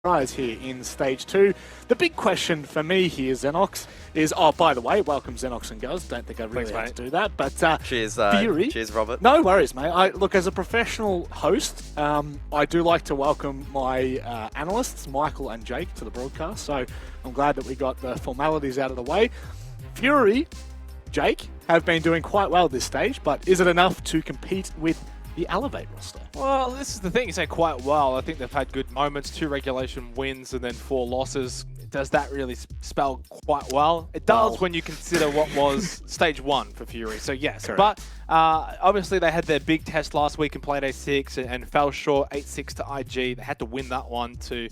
Rise here in stage 2. The big question for me here, Xenox, is, oh, by the way, welcome Xenox and Guz. Don't think I really have to do that, but cheers, Fury. Cheers, Robert. No worries, mate. Look, as a professional host, I do like to welcome my analysts, Michael and Jake, to the broadcast, so I'm glad that we got the formalities out of the way. Fury, Jake, have been doing quite well this stage, but is it enough to compete with the Elevate roster? Well, this is the thing. You say quite well. I think they've had good moments, 2 regulation wins and then 4 losses. Does that really spell quite well? It does when you consider what was stage 1 for Fury. So yes, correct. But obviously they had their big test last week in Playday 6 and fell short 8-6 to IG. They had to win that one to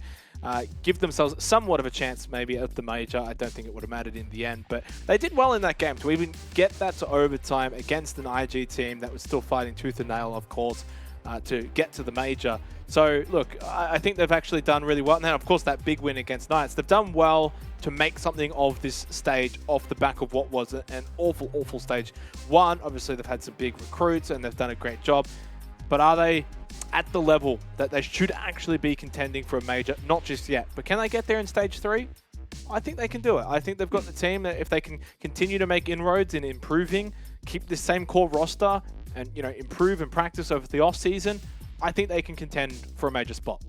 give themselves somewhat of a chance maybe at the major. I don't think it would have mattered in the end, but they did well in that game to even get that to overtime against an IG team that was still fighting tooth and nail, of course, to get to the major. So look, I think they've actually done really well. And then of course that big win against Knights. They've done well to make something of this stage off the back of what was an awful stage 1. Obviously they've had some big recruits and they've done a great job. But are they at the level that they should actually be contending for a major? Not just yet. But can they get there in stage 3? I think they can do it. I think they've got the team that if they can continue to make inroads in improving, keep the same core roster, and improve and practice over the off season, I think they can contend for a major spot.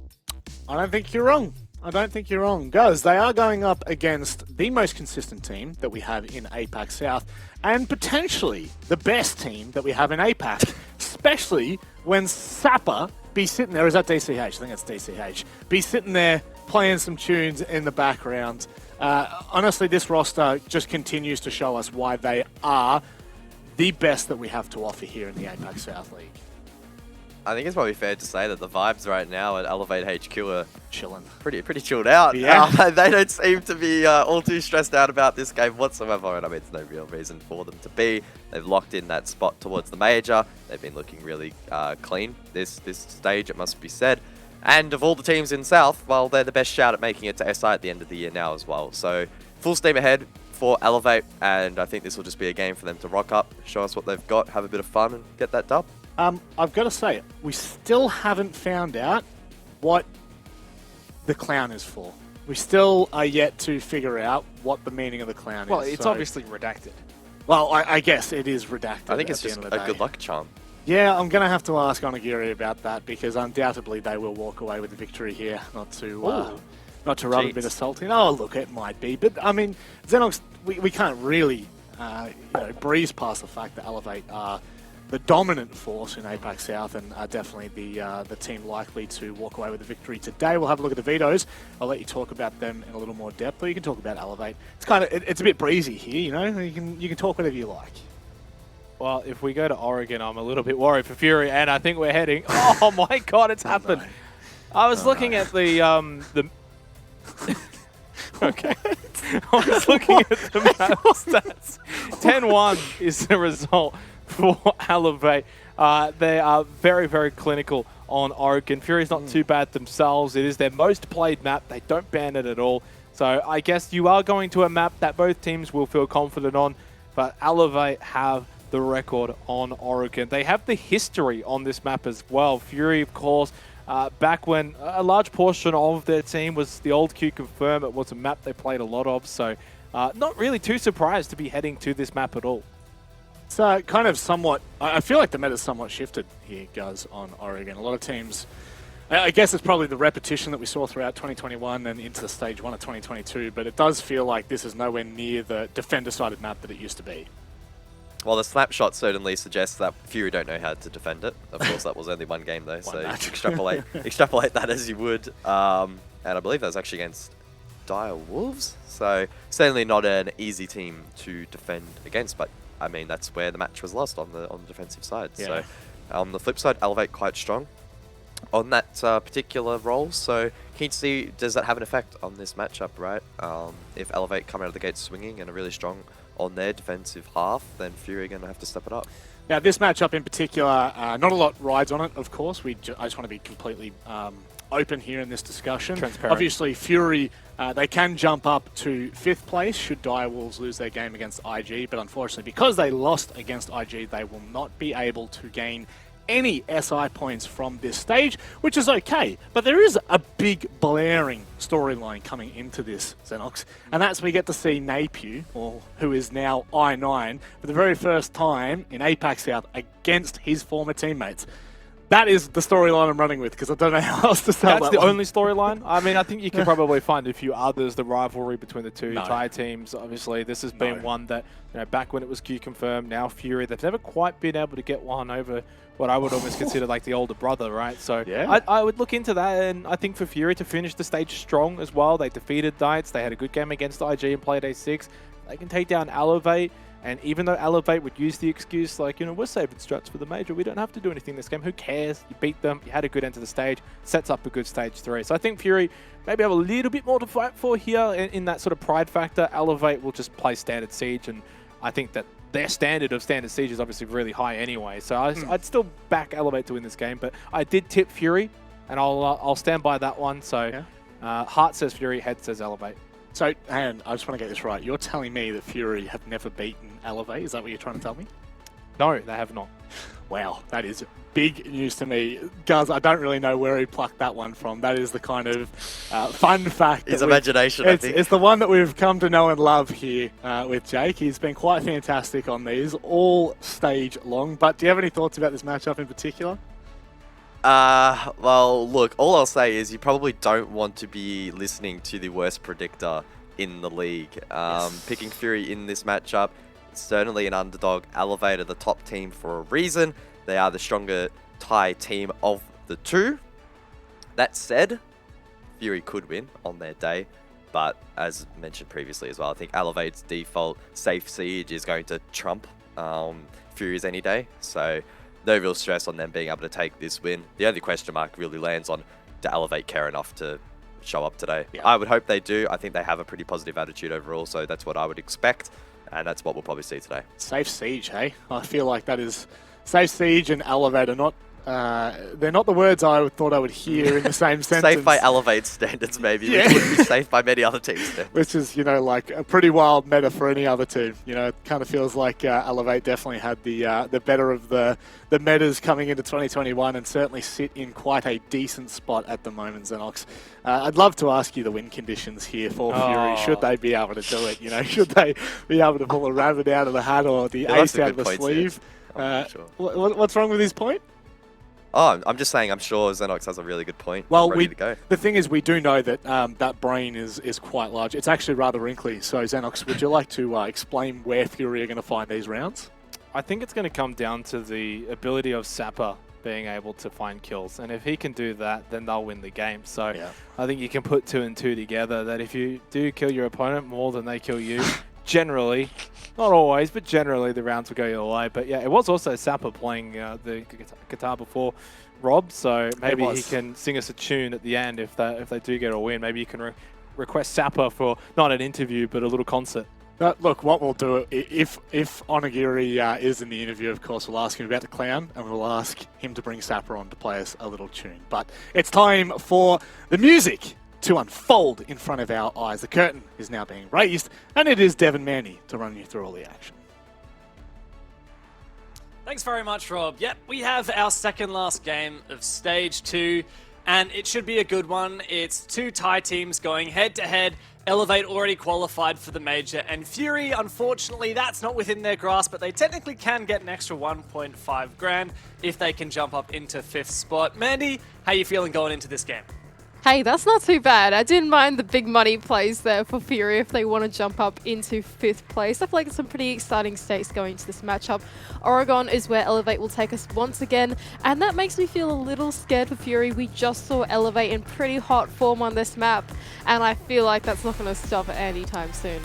I don't think you're wrong. I don't think you're wrong. Guys, they are going up against the most consistent team that we have in APAC South, and potentially the best team that we have in APAC, especially when Sapper be sitting there. Is that DCH? I think it's DCH. Be sitting there playing some tunes in the background. Honestly, this roster just continues to show us why they are the best that we have to offer here in the APAC South League. I think it's probably fair to say that the vibes right now at Elevate HQ are chilling, pretty chilled out. Yeah. They don't seem to be all too stressed out about this game whatsoever, and I mean, there's no real reason for them to be. They've locked in that spot towards the major. They've been looking really clean this stage, it must be said. And of all the teams in South, well, they're the best shout at making it to SI at the end of the year now as well. So full steam ahead for Elevate, and I think this will just be a game for them to rock up, show us what they've got, have a bit of fun, and get that dub. I've got to say, we still haven't found out what the clown is for. We still are yet to figure out what the meaning of the clown is. Well, it's obviously redacted. Well, I guess it is redacted. I think it's just a good luck charm. Yeah, I'm going to have to ask Onigiri about that, because undoubtedly they will walk away with the victory here, not to rub a bit of salt in. Oh, look, it might be. But, I mean, Xenox, we can't really breeze past the fact that Elevate are the dominant force in APAC South and are definitely the team likely to walk away with the victory today. We'll have a look at the vetoes. I'll let you talk about them in a little more depth, or you can talk about Elevate. It's kind of it's a bit breezy here, You can talk whatever you like. Well, if we go to Oregon, I'm a little bit worried for Fury, and I think we're heading. Oh my God, it's happened! No. I was looking at the okay. I was looking at the map stats. 10-1 is the result for Elevate. They are very clinical on Oregon. Fury's not too bad themselves. It is their most played map. They don't ban it at all. So I guess you are going to a map that both teams will feel confident on, but Elevate have the record on Oregon. They have the history on this map as well. Fury, of course, back when a large portion of their team was the old Q Confirm, it was a map they played a lot of, so not really too surprised to be heading to this map at all. It's kind of somewhat, I feel like the meta's somewhat shifted here, guys, on Oregon. A lot of teams, I guess it's probably the repetition that we saw throughout 2021 and into the stage 1 of 2022, but it does feel like this is nowhere near the defender-sided map that it used to be. Well, the snapshot certainly suggests that Fury don't know how to defend it. Of course, that was only one game, though, so extrapolate that as you would. And I believe that was actually against Dire Wolves, so certainly not an easy team to defend against, but I mean, that's where the match was lost, on the defensive side. Yeah. So on the flip side, Elevate quite strong on that particular role. So keen to see, does that have an effect on this matchup, right? If Elevate come out of the gate swinging and are really strong on their defensive half, then Fury are going to have to step it up. Now, this matchup in particular, not a lot rides on it, of course. I just want to be completely open here in this discussion. Transparent. Obviously, Fury, they can jump up to 5th place should Dire Wolves lose their game against IG, but unfortunately, because they lost against IG, they will not be able to gain any SI points from this stage, which is okay. But there is a big blaring storyline coming into this, Xenox, and that's we get to see Napier, or who is now I9, for the very first time in APAC South against his former teammates. That is the storyline I'm running with, because I don't know how else to sell That's that the one. only storyline? I mean, I think you can probably find a few others. The rivalry between the two No. Thai teams, obviously, this has been one that, back when it was Q confirmed, now Fury, they've never quite been able to get one over what I would almost consider like the older brother, right? So yeah. I would look into that, and I think for Fury to finish the stage strong as well, they defeated Knights, they had a good game against IG in Playday 6, they can take down Elevate. And even though Elevate would use the excuse like, we're saving strats for the major, we don't have to do anything this game, who cares? You beat them, you had a good end to the stage, sets up a good stage 3. So I think Fury maybe have a little bit more to fight for here in that sort of pride factor. Elevate will just play standard siege, and I think that their standard of standard siege is obviously really high anyway. So I'd still back Elevate to win this game, but I did tip Fury, and I'll stand by that one. So heart says Fury, head says Elevate. So, and I just want to get this right. You're telling me that Fury have never beaten Elevate? Is that what you're trying to tell me? No, they have not. Wow, that is big news to me. Guz, I don't really know where he plucked that one from. That is the kind of fun fact. His imagination, I think. It's the one that we've come to know and love here with Jake. He's been quite fantastic on these, all stage long. But do you have any thoughts about this matchup in particular? Well, look, all I'll say is you probably don't want to be listening to the worst predictor in the league. Picking Fury in this matchup, it's certainly an underdog. Elevator, the top team for a reason. They are the stronger Thai team of the two. That said, Fury could win on their day, but as mentioned previously as well, I think Elevate's default safe siege is going to trump Fury's any day. So no real stress on them being able to take this win. The only question mark really lands on, do Elevate care enough to show up today? Yeah. I would hope they do. I think they have a pretty positive attitude overall, so that's what I would expect, and that's what we'll probably see today. Safe siege, hey? I feel like that is... Safe siege and Elevate are not... they're not the words I thought I would hear in the same sentence. Safe by Elevate standards, maybe, which wouldn't be safe by many other teams. Which is, like a pretty wild meta for any other team. It kind of feels like Elevate definitely had the better of the metas coming into 2021 and certainly sit in quite a decent spot at the moment, Xenox. I'd love to ask you the win conditions here for Fury. Should they be able to do it? Should they be able to pull a rabbit out of the hat or the ace out of the sleeve? Sure. What's wrong with his point? Oh, I'm just saying I'm sure Xenox has a really good point. Well, ready to go. The thing is, we do know that that brain is quite large. It's actually rather wrinkly. So, Xenox, would you like to explain where Fury are going to find these rounds? I think it's going to come down to the ability of Sapper being able to find kills. And if he can do that, then they'll win the game. So I think you can put 2 and 2 together, that if you do kill your opponent more than they kill you, generally, not always, but generally the rounds will go your way. But yeah, it was also Sapper playing the guitar before Rob, so maybe he can sing us a tune at the end if they do get a win. Maybe you can request Sapper for not an interview, but a little concert. Look, what we'll do, if Onigiri is in the interview, of course, we'll ask him about the clown, and we'll ask him to bring Sapper on to play us a little tune. But it's time for the music to unfold in front of our eyes. The curtain is now being raised, and it is Devin Manny to run you through all the action. Thanks very much, Rob. Yep, we have our second last game of Stage 2, and it should be a good one. It's 2 Thai teams going head-to-head. Elevate already qualified for the major, and Fury, unfortunately, that's not within their grasp, but they technically can get an extra 1.5 grand if they can jump up into 5th spot. Mandy, how you feeling going into this game? Hey, that's not too bad. I didn't mind the big money plays there for Fury if they want to jump up into 5th place. I feel like it's some pretty exciting stakes going into this matchup. Oregon is where Elevate will take us once again, and that makes me feel a little scared for Fury. We just saw Elevate in pretty hot form on this map, and I feel like that's not going to stop anytime soon.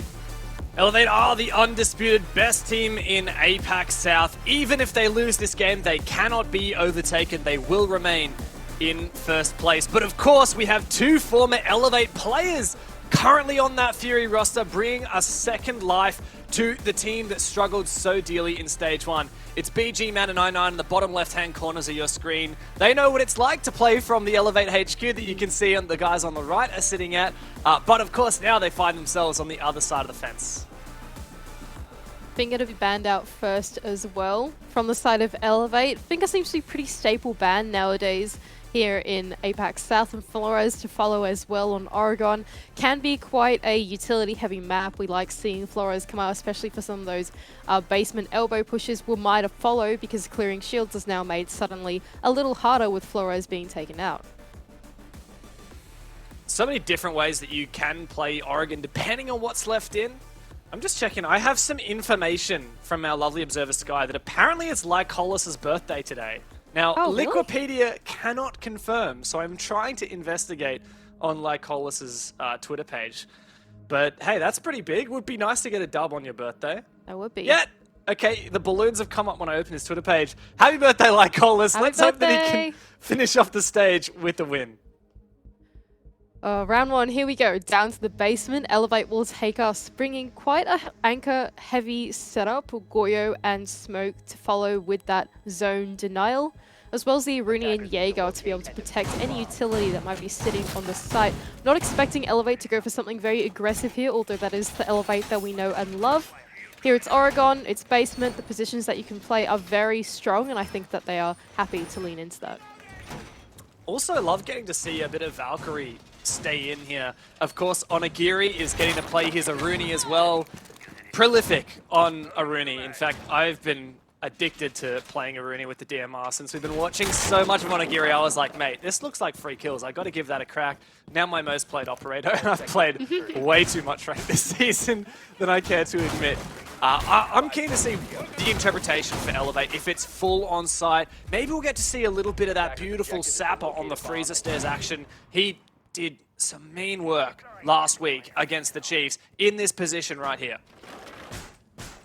Elevate are the undisputed best team in APAC South. Even if they lose this game, they cannot be overtaken. They will remain in 1st place. But of course, we have 2 former Elevate players currently on that Fury roster, bringing a second life to the team that struggled so dearly in Stage 1. It's BG Man and I9 in the bottom left-hand corners of your screen. They know what it's like to play from the Elevate HQ that you can see and the guys on the right are sitting at. But of course, now they find themselves on the other side of the fence. Finger to be banned out first as well. From the side of Elevate, Finger seems to be pretty staple ban nowadays here in APAC South, and Flores to follow as well on Oregon. Can be quite a utility-heavy map. We like seeing Flores come out, especially for some of those basement elbow pushes. We might have follow because clearing shields is now made suddenly a little harder with Flores being taken out. So many different ways that you can play Oregon depending on what's left in. I'm just checking. I have some information from our lovely observer Sky that apparently it's Lycolis's birthday today. Now, really? Liquipedia cannot confirm, so I'm trying to investigate on Lycolis's Twitter page. But hey, that's pretty big. Would be nice to get a dub on your birthday. That would be. Yeah. Okay, the balloons have come up when I open his Twitter page. Happy birthday, Lycolis. Let's hope that he can finish off the stage with the win. Round 1, here we go. Down to the basement. Elevate will take us, bringing quite a anchor-heavy setup. Goyo and Smoke to follow with that zone denial, as well as the Aruni and Jaeger to be able to protect any utility that might be sitting on the site. Not expecting Elevate to go for something very aggressive here, although that is the Elevate that we know and love. Here it's Oregon, it's basement. The positions that you can play are very strong, and I think that they are happy to lean into that. Also, love getting to see a bit of Valkyrie stay in here. Of course, Onigiri is getting to play his Aruni as well. Prolific on Aruni. In fact, I've been addicted to playing Aruni with the DMR since we've been watching so much of Onigiri. I was like, mate, this looks like free kills. I got to give that a crack. Now my most played operator, and I've played way too much rank this season than I care to admit. I'm keen to see the interpretation for Elevate. If it's full on site, maybe we'll get to see a little bit of that beautiful Sapper on the freezer stairs action. He did some mean work last week against the Chiefs in this position right here.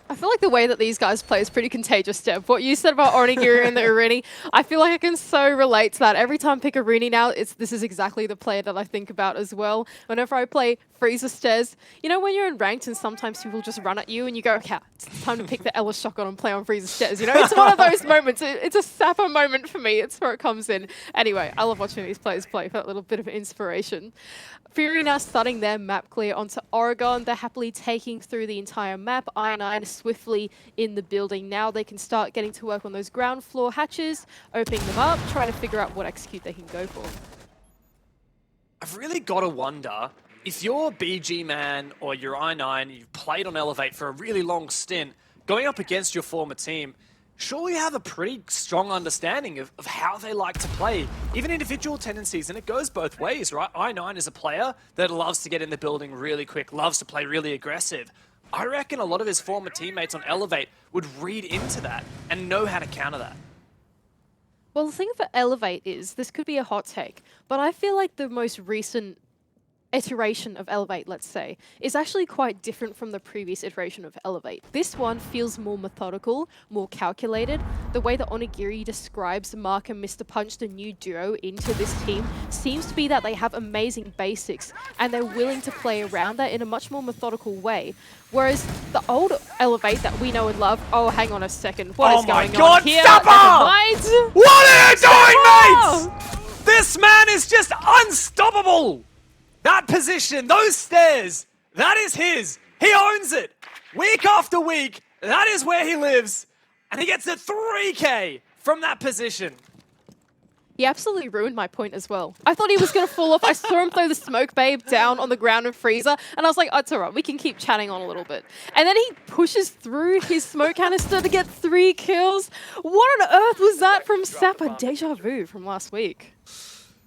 I feel like the way that these guys play is pretty contagious, Steph. What you said about Onigiri and the Aruni, I feel like I can so relate to that. Every time I pick Aruni now, this is exactly the player that I think about as well. Whenever I play Freezer Stairs, you know when you're in ranked and sometimes people just run at you and you go, okay, it's time to pick the Ellis shotgun and play on Freezer Stairs. You know, it's one of those moments. It's a Sapper moment for me. It's where it comes in. Anyway, I love watching these players play for that little bit of inspiration. Fury now starting their map clear onto Oregon. They're happily taking through the entire map. I9 swiftly in the building. Now they can start getting to work on those ground floor hatches, opening them up, trying to figure out what execute they can go for. I've really got to wonder, if you're BG Man or you're I9, you've played on Elevate for a really long stint, going up against your former team, surely you have a pretty strong understanding of how they like to play, even individual tendencies, and it goes both ways, right? I9 is a player that loves to get in the building really quick, loves to play really aggressive. I reckon a lot of his former teammates on Elevate would read into that and know how to counter that. Well, the thing for Elevate is, this could be a hot take, but I feel like the most recent iteration of Elevate, let's say, is actually quite different from the previous iteration of Elevate. This one feels more methodical, more calculated. The way that Onigiri describes Mark and Mr. Punch, the new duo, into this team seems to be that they have amazing basics and they're willing to play around that in a much more methodical way. Whereas the old Elevate that we know and love, oh, hang on a second, what is going on here? Sapper! What are you doing, mates? This man is just unstoppable! That position, those stairs, that is his. He owns it. Week after week, that is where he lives. And he gets a 3K from that position. He absolutely ruined my point as well. I thought he was going to fall off. I saw him throw the smoke babe down on the ground in Freezer, and I was like, oh, it's all right. We can keep chatting on a little bit. And then he pushes through his smoke canister to get 3 kills. What on earth was that from Sapper? Deja vu from last week.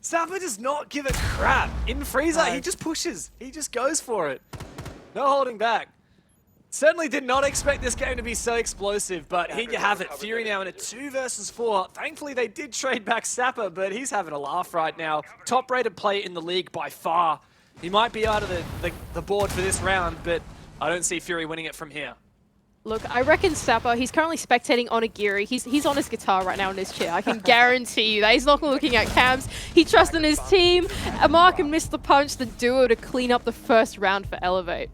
Sapper does not give a crap. In Freezer, he just pushes. He just goes for it. No holding back. Certainly did not expect this game to be so explosive, but here you have it. Fury now in a 2 versus 4. Thankfully, they did trade back Sapper, but he's having a laugh right now. Top-rated play in the league by far. He might be out of the board for this round, but I don't see Fury winning it from here. Look, I reckon Sapper, he's currently spectating Onigiri. He's on his guitar right now in his chair. I can guarantee you that. He's not looking at cams. He trusts in his team. Mark and Mr. Punch, the duo, to clean up the first round for Elevate.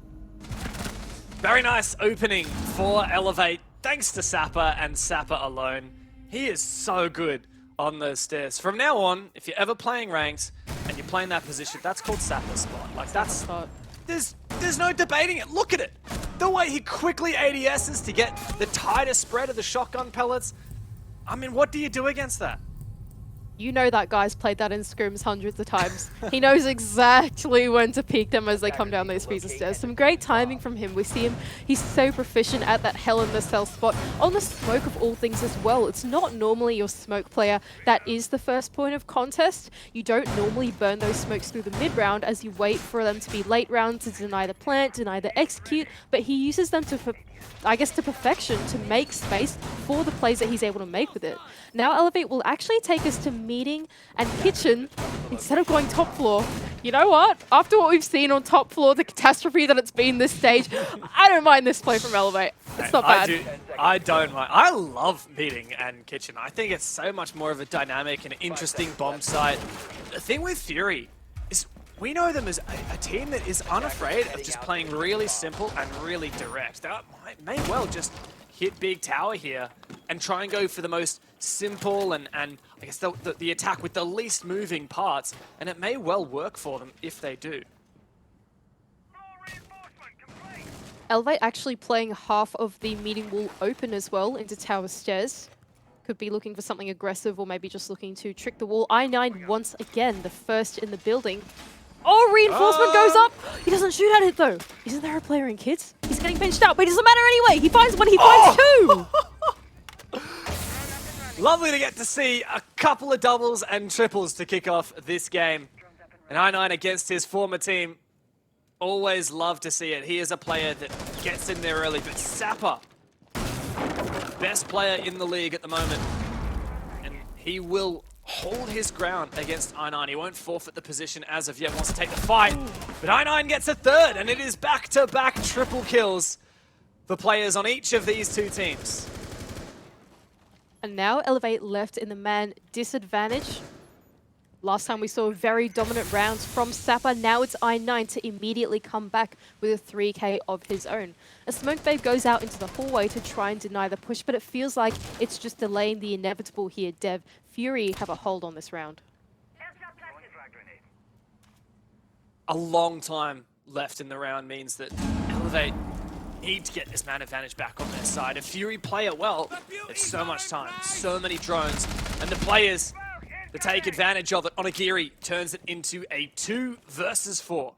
Very nice opening for Elevate, thanks to Sapper and Sapper alone. He is so good on those stairs. From now on, if you're ever playing ranks and you're playing that position, that's called Sapper spot. Like, that's... There's no debating it. Look at it. The way he quickly ADSs to get the tighter spread of the shotgun pellets. I mean, what do you do against that? You know that guy's played that in scrims hundreds of times. He knows exactly when to peek them as they come down those pieces of stairs. Some great timing from him. We see him, he's so proficient at that Hell in the Cell spot. On the smoke of all things as well. It's not normally your smoke player that is the first point of contest. You don't normally burn those smokes through the mid-round as you wait for them to be late round to deny the plant, deny the execute, but he uses them to perfection to make space for the plays that he's able to make with it. Now Elevate will actually take us to meeting and kitchen instead of going top floor. You know what? After what we've seen on top floor, the catastrophe that it's been this stage, I don't mind this play from Elevate. It's not bad. I don't mind. I love meeting and kitchen. I think it's so much more of a dynamic and interesting bomb site. The thing with Fury is we know them as a team that is unafraid of just playing really simple and really direct. They may well just hit big tower here and try and go for the most simple and I guess the attack with the least moving parts, and it may well work for them if they do. Elevate actually playing half of the meeting wall open as well into tower stairs. Could be looking for something aggressive or maybe just looking to trick the wall. I9 once again, the first in the building. Oh, reinforcement goes up. He doesn't shoot at it though. Isn't there a player in kids? He's getting pinched out, but it doesn't matter anyway. He finds one, he finds two. Lovely to get to see a couple of doubles and triples to kick off this game. And I9 against his former team. Always love to see it. He is a player that gets in there early, but Sapper, best player in the league at the moment. And he will hold his ground against I9. He won't forfeit the position as of yet, wants to take the fight. But I9 gets a third, and it is back-to-back triple kills for players on each of these two teams. And now Elevate left in the man disadvantage. Last time we saw very dominant rounds from Sapper. Now it's I9 to immediately come back with a 3K of his own. A Smoke Babe goes out into the hallway to try and deny the push, but it feels like it's just delaying the inevitable here. Dev, Fury have a hold on this round. A long time left in the round means that Elevate need to get this man advantage back on their side. If Fury play it well, there's so much time, so many drones, and the players that take advantage of it. Onigiri turns it into a 2 versus 4.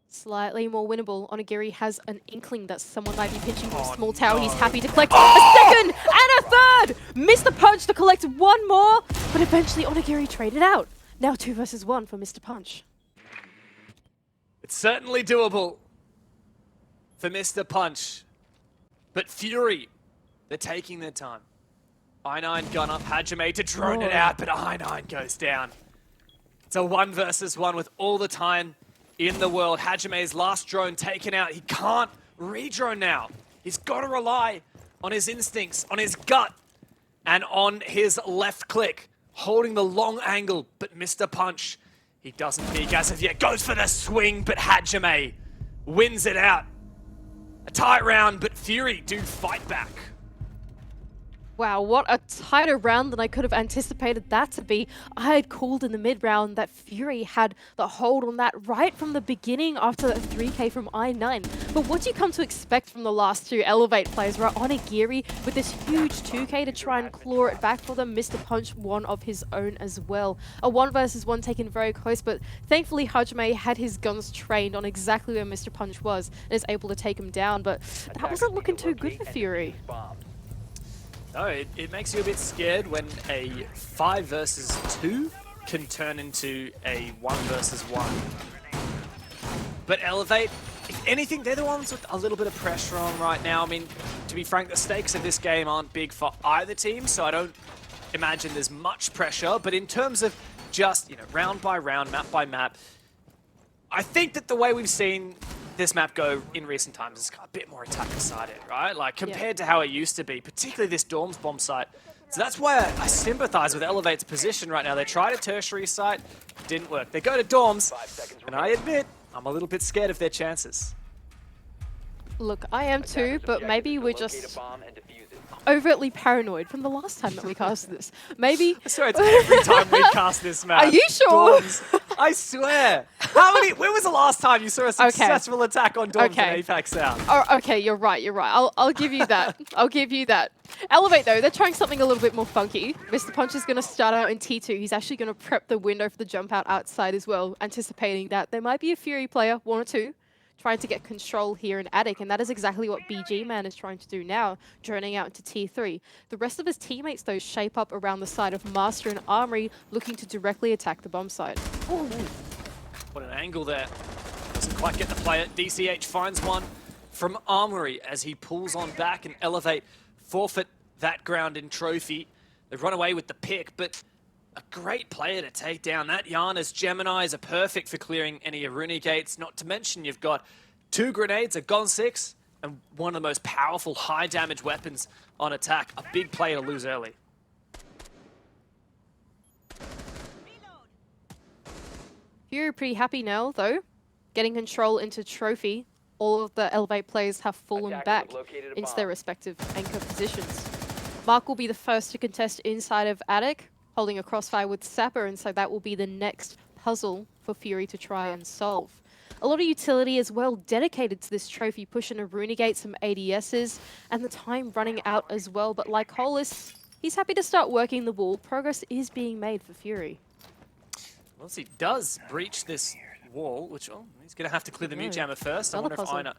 Slightly more winnable. Onigiri has an inkling that someone might be pitching from small tower. He's happy to collect a second and a third! Mr. Punch to collect one more, but eventually Onigiri traded out. Now 2 versus 1 for Mr. Punch. It's certainly doable for Mr. Punch. But Fury, they're taking their time. I9 gun up, Hajime to drone it out, but I9 goes down. It's a 1 versus 1 with all the time in the world. Hajime's last drone taken out. He can't re-drone now. He's got to rely on his instincts, on his gut, and on his left click, holding the long angle. But Mr. Punch, he doesn't peek as of yet. Goes for the swing, but Hajime wins it out. A tight round, but Fury do fight back. Wow, what a tighter round than I could have anticipated that to be. I had called in the mid-round that Fury had the hold on that right from the beginning after that 3K from I9. But what do you come to expect from the last two Elevate players? Right, Onigiri with this huge 2K to try and claw it back for them. Mr. Punch, one of his own as well. A 1 versus 1 taken very close, but thankfully Hajime had his guns trained on exactly where Mr. Punch was and is able to take him down. But that wasn't looking too good for Fury. No, it makes you a bit scared when a 5 versus 2 can turn into a 1 versus 1. But Elevate, if anything, they're the ones with a little bit of pressure on right now. I mean, to be frank, the stakes of this game aren't big for either team, so I don't imagine there's much pressure. But in terms of just, round by round, map by map, I think that the way we've seen this map go in recent times is got a bit more attacker-sided, right? Like, compared to how it used to be, particularly this Dorms bomb site. So that's why I sympathize with Elevate's position right now. They tried a tertiary site, didn't work. They go to Dorms, and I admit, I'm a little bit scared of their chances. Look, I am too, but maybe we're just overtly paranoid from the last time that we cast this. Maybe. I swear it's every time we cast this map. Are you sure? Dorms. I swear. When was the last time you saw a successful attack on Dorms in APAC South? Oh, okay, you're right. I'll give you that. I'll give you that. Elevate, though, they're trying something a little bit more funky. Mr. Punch is going to start out in T2. He's actually going to prep the window for the jump out outside as well, anticipating that there might be a Fury player, 1 or 2, trying to get control here in Attic, and that is exactly what BG Man is trying to do now, droning out into T3. The rest of his teammates, though, shape up around the side of Master and Armory, looking to directly attack the bomb site. Ooh. What an angle there. Doesn't quite get the player. DCH finds one from Armory as he pulls on back, and Elevate forfeit that ground in Trophy. They run away with the pick, but a great player to take down. That Giannis Geminis are perfect for clearing any Aruni gates, not to mention you've got 2 grenades, a Gon 6, and one of the most powerful high damage weapons on attack. A big play to lose early. Fury pretty happy now, though. Getting control into Trophy. All of the Elevate players have fallen back into their respective anchor positions. Mark will be the first to contest inside of Attic, holding a crossfire with Sapper, and so that will be the next puzzle for Fury to try and solve. A lot of utility as well dedicated to this trophy, pushing a Runegate, some ADSs, and the time running out as well. But like Hollis, he's happy to start working the wall. Progress is being made for Fury. Once he does breach this wall, which he's going to have to clear the mute jammer first. I wonder if Ina...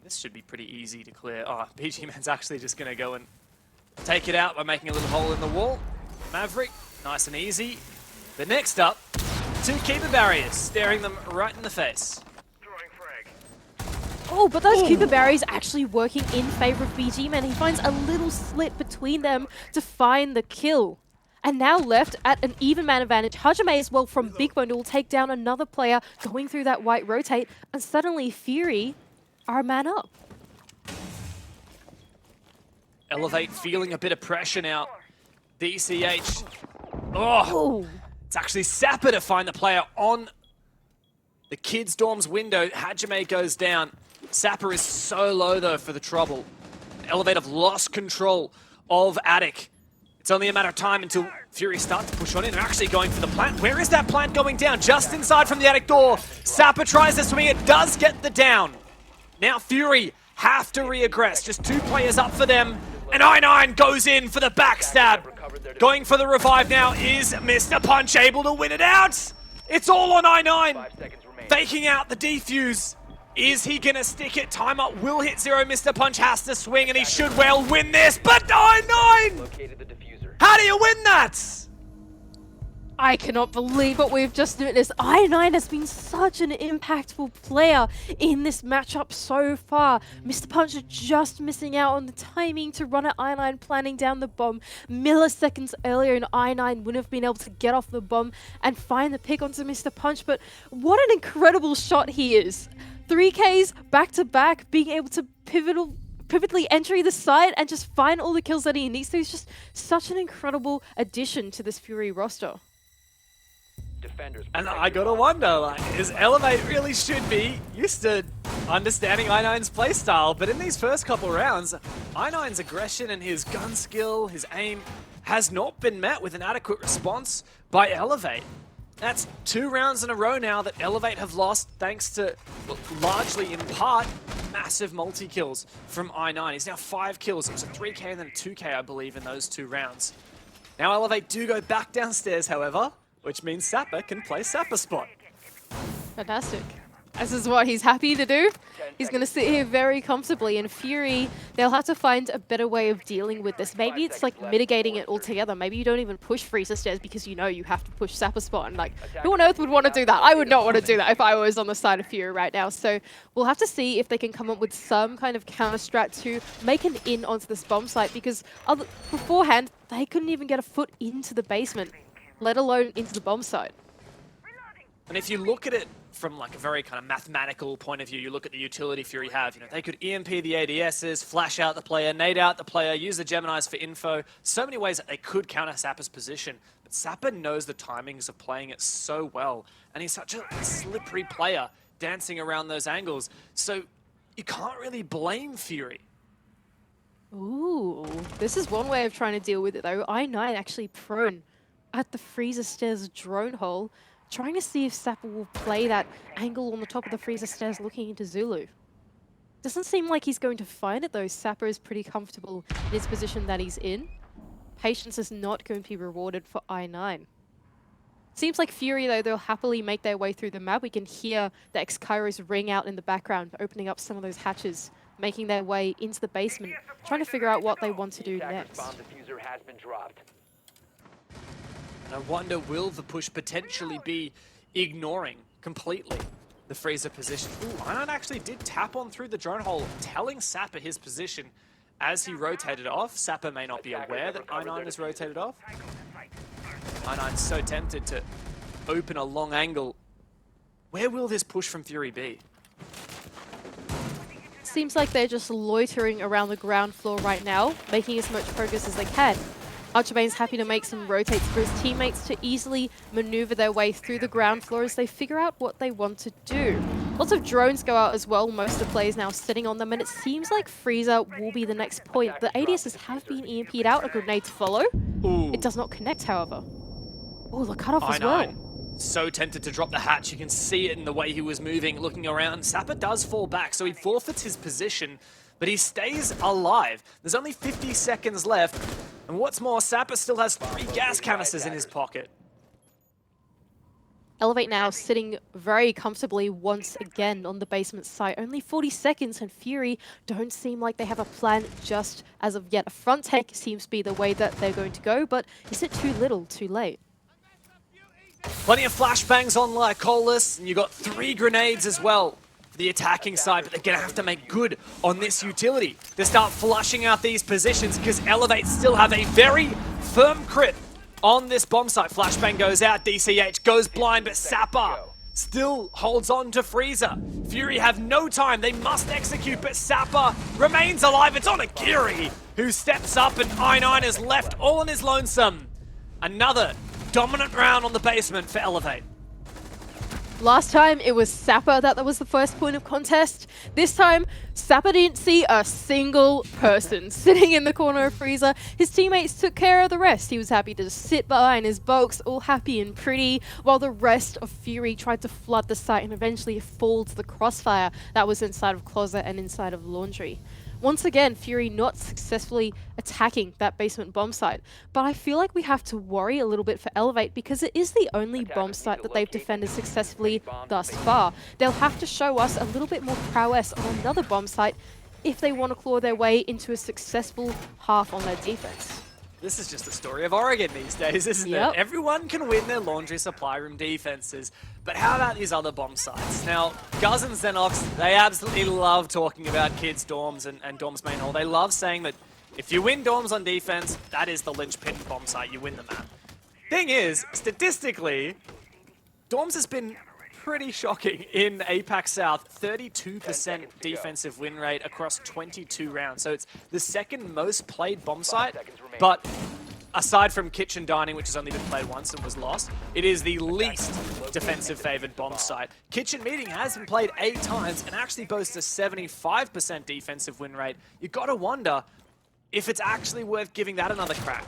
This should be pretty easy to clear. Oh, BG Man's actually just going to go and take it out by making a little hole in the wall. Maverick, nice and easy. But next up, 2 keeper barriers, staring them right in the face. Oh, but those keeper barriers actually working in favor of BG Man. He finds a little slit between them to find the kill. And now left at an even man advantage. Hajime as well from Big Bone will take down another player going through that white rotate. And suddenly Fury are a man up. Elevate feeling a bit of pressure now. DCH. Oh, it's actually Sapper to find the player on the kids' dorms window. Hajime goes down. Sapper is so low though for the trouble. Elevate have lost control of Attic. It's only a matter of time until Fury starts to push on in. They're actually going for the plant. Where is that plant going down? Just inside from the Attic door. Sapper tries to swing it, does get the down. Now Fury have to re-aggress. Just 2 players up for them. And I9 goes in for the backstab. Going for the revive now is Mr. Punch, able to win it out. It's all on I9. Faking out the defuse. Is he gonna stick it? Timeout will hit 0. Mr. Punch has to swing and he should well win this. But I9! How do you win that? I cannot believe what we've just witnessed. I9 has been such an impactful player in this matchup so far. Mr. Punch just missing out on the timing to run at I9, planning down the bomb. Milliseconds earlier, and I9 wouldn't have been able to get off the bomb and find the pick onto Mr. Punch. But what an incredible shot he is. 3Ks back-to-back, being able to pivotally enter the side and just find all the kills that he needs to. He's just such an incredible addition to this Fury roster. And I gotta wonder, like, is Elevate really should be used to understanding I9's playstyle, but in these first couple rounds, I9's aggression and his gun skill, his aim, has not been met with an adequate response by Elevate. That's 2 rounds in a row now that Elevate have lost thanks to, well, largely in part, massive multi-kills from I9. He's now 5 kills. It was a 3K and then a 2K, I believe, in those 2 rounds. Now Elevate do go back downstairs, however, which means Sapper can play Sapper spot. Fantastic. This is what he's happy to do. He's going to sit here very comfortably. And Fury, they'll have to find a better way of dealing with this. Maybe it's like mitigating it altogether. Maybe you don't even push Freezer stairs because you know you have to push Sapper spot. And like, who on earth would want to do that? I would not want to do that if I was on the side of Fury right now. So we'll have to see if they can come up with some kind of counter strat to make an in onto this bomb site, because beforehand, they couldn't even get a foot into the basement, let alone into the bomb site. And if you look at it from like a very kind of mathematical point of view, you look at the utility Fury have, you know, they could EMP the ADSs, flash out the player, nade out the player, use the Geminis for info. So many ways that they could counter Sapper's position. But Sapper knows the timings of playing it so well. And he's such a slippery player dancing around those angles. So you can't really blame Fury. Ooh, this is one way of trying to deal with it though. I9 actually prone at the freezer stairs drone hole, trying to see if Sapper will play that angle on the top of the freezer stairs looking into Zulu. Doesn't seem like he's going to find it though. Sapper is pretty comfortable in his position that he's in. Patience is not going to be rewarded for I9. Seems like Fury though, they'll happily make their way through the map. We can hear the X-Kairos ring out in the background, opening up some of those hatches, making their way into the basement, trying to figure out what they want to do next. I wonder, will the push potentially be ignoring completely the freezer position? Ooh, I9 actually did tap on through the drone hole, telling Sapper his position as he rotated off. Sapper may not be aware that I9 is rotated off. I9's so tempted to open a long angle. Where will this push from Fury be? Seems like they're just loitering around the ground floor right now, making as much progress as they can. Archerbane's happy to make some rotates for his teammates to easily maneuver their way through the ground floor as they figure out what they want to do. Lots of drones go out as well, most of the players now sitting on them, and it seems like Freezer will be the next point. The ADSs have been EMP'd out, a grenade to follow. Ooh. It does not connect, however. Oh, the cutoff as well. So tempted to drop the hatch. You can see it in the way he was moving, looking around. Sapper does fall back, so he forfeits his position, but he stays alive. There's only 50 seconds left, and what's more, Sapper still has 3 gas canisters in his pocket. Elevate now sitting very comfortably once again on the basement site. Only 40 seconds, and Fury don't seem like they have a plan just as of yet. A front take seems to be the way that they're going to go, but is it too little, too late? Plenty of flashbangs on Lycolis, and you got 3 grenades as well for the attacking side, but they're going to have to make good on this utility to start flushing out these positions because Elevate still have a very firm crit on this bomb site. Flashbang goes out, DCH goes blind, but Sapper still holds on to Freezer. Fury have no time, they must execute, but Sapper remains alive. It's on Akiri, who steps up, and I9 is left all on his lonesome. Another dominant round on the basement for Elevate. Last time, it was Sapper that was the first point of contest. This time, Sapper didn't see a single person sitting in the corner of Freezer. His teammates took care of the rest. He was happy to sit behind his bulks, all happy and pretty, while the rest of Fury tried to flood the site and eventually fall to the crossfire that was inside of Closet and inside of Laundry. Once again, Fury not successfully attacking that basement bomb site. But I feel like we have to worry a little bit for Elevate because it is the only bomb site that they've defended successfully thus far. They'll have to show us a little bit more prowess on another bomb site if they want to claw their way into a successful half on their defense. This is just the story of Oregon these days, isn't it? Everyone can win their laundry supply room defenses, but how about these other bomb sites? Now, Guz and Xenox, they absolutely love talking about kids' dorms and dorms main hall. They love saying that if you win dorms on defense, that is the linchpin bomb site, you win the map. Thing is, statistically, dorms has been pretty shocking in APAC South. 32% defensive win rate across 22 rounds. So it's the second most played bomb site, but aside from Kitchen Dining, which has only been played once and was lost, it is the least defensive favored bomb site. Kitchen Meeting has been played 8 times and actually boasts a 75% defensive win rate. You gotta wonder if it's actually worth giving that another crack.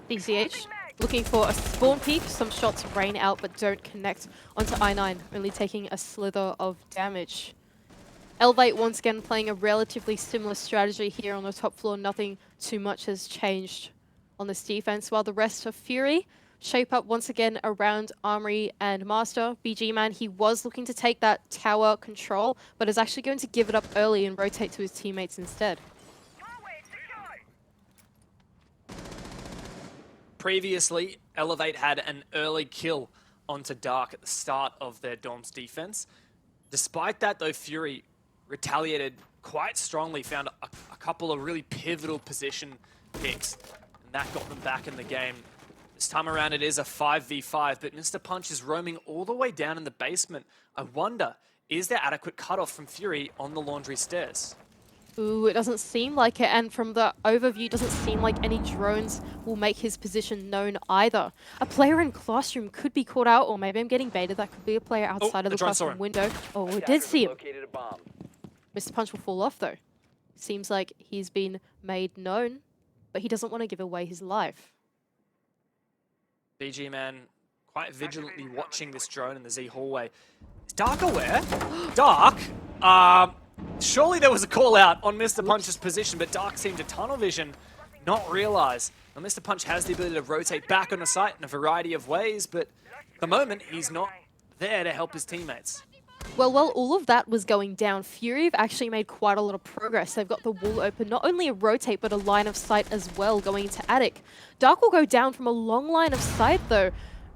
DCH looking for a spawn peek. Some shots rain out but don't connect onto I9, only taking a slither of damage. Elevate once again playing a relatively similar strategy here on the top floor. Nothing too much has changed on this defense, while the rest of Fury shape up once again around Armory and Master. BG Man, he was looking to take that tower control, but is actually going to give it up early and rotate to his teammates instead. Previously, Elevate had an early kill onto Dark at the start of their Dorm's defense. Despite that, though, Fury retaliated quite strongly, found a couple of really pivotal position picks, and that got them back in the game. This time around, it is a 5v5, but Mr. Punch is roaming all the way down in the basement. I wonder, is there adequate cutoff from Fury on the laundry stairs? Ooh, it doesn't seem like it, and from the overview, it doesn't seem like any drones will make his position known either. A player in classroom could be caught out, or maybe I'm getting baited. That could be a player outside of the classroom window. Oh, we did see him. Mr. Punch will fall off, though. Seems like he's been made known, but he doesn't want to give away his life. BG Man quite vigilantly watching this drone in the Z hallway. Is Dark aware? Dark? Surely there was a call out on Mr. Punch's position, but Dark seemed to tunnel vision, not realize. Now, Mr. Punch has the ability to rotate back on the site in a variety of ways, but at the moment, he's not there to help his teammates. Well, while all of that was going down, Fury have actually made quite a lot of progress. They've got the wall open, not only a rotate, but a line of sight as well going into Attic. Dark will go down from a long line of sight, though.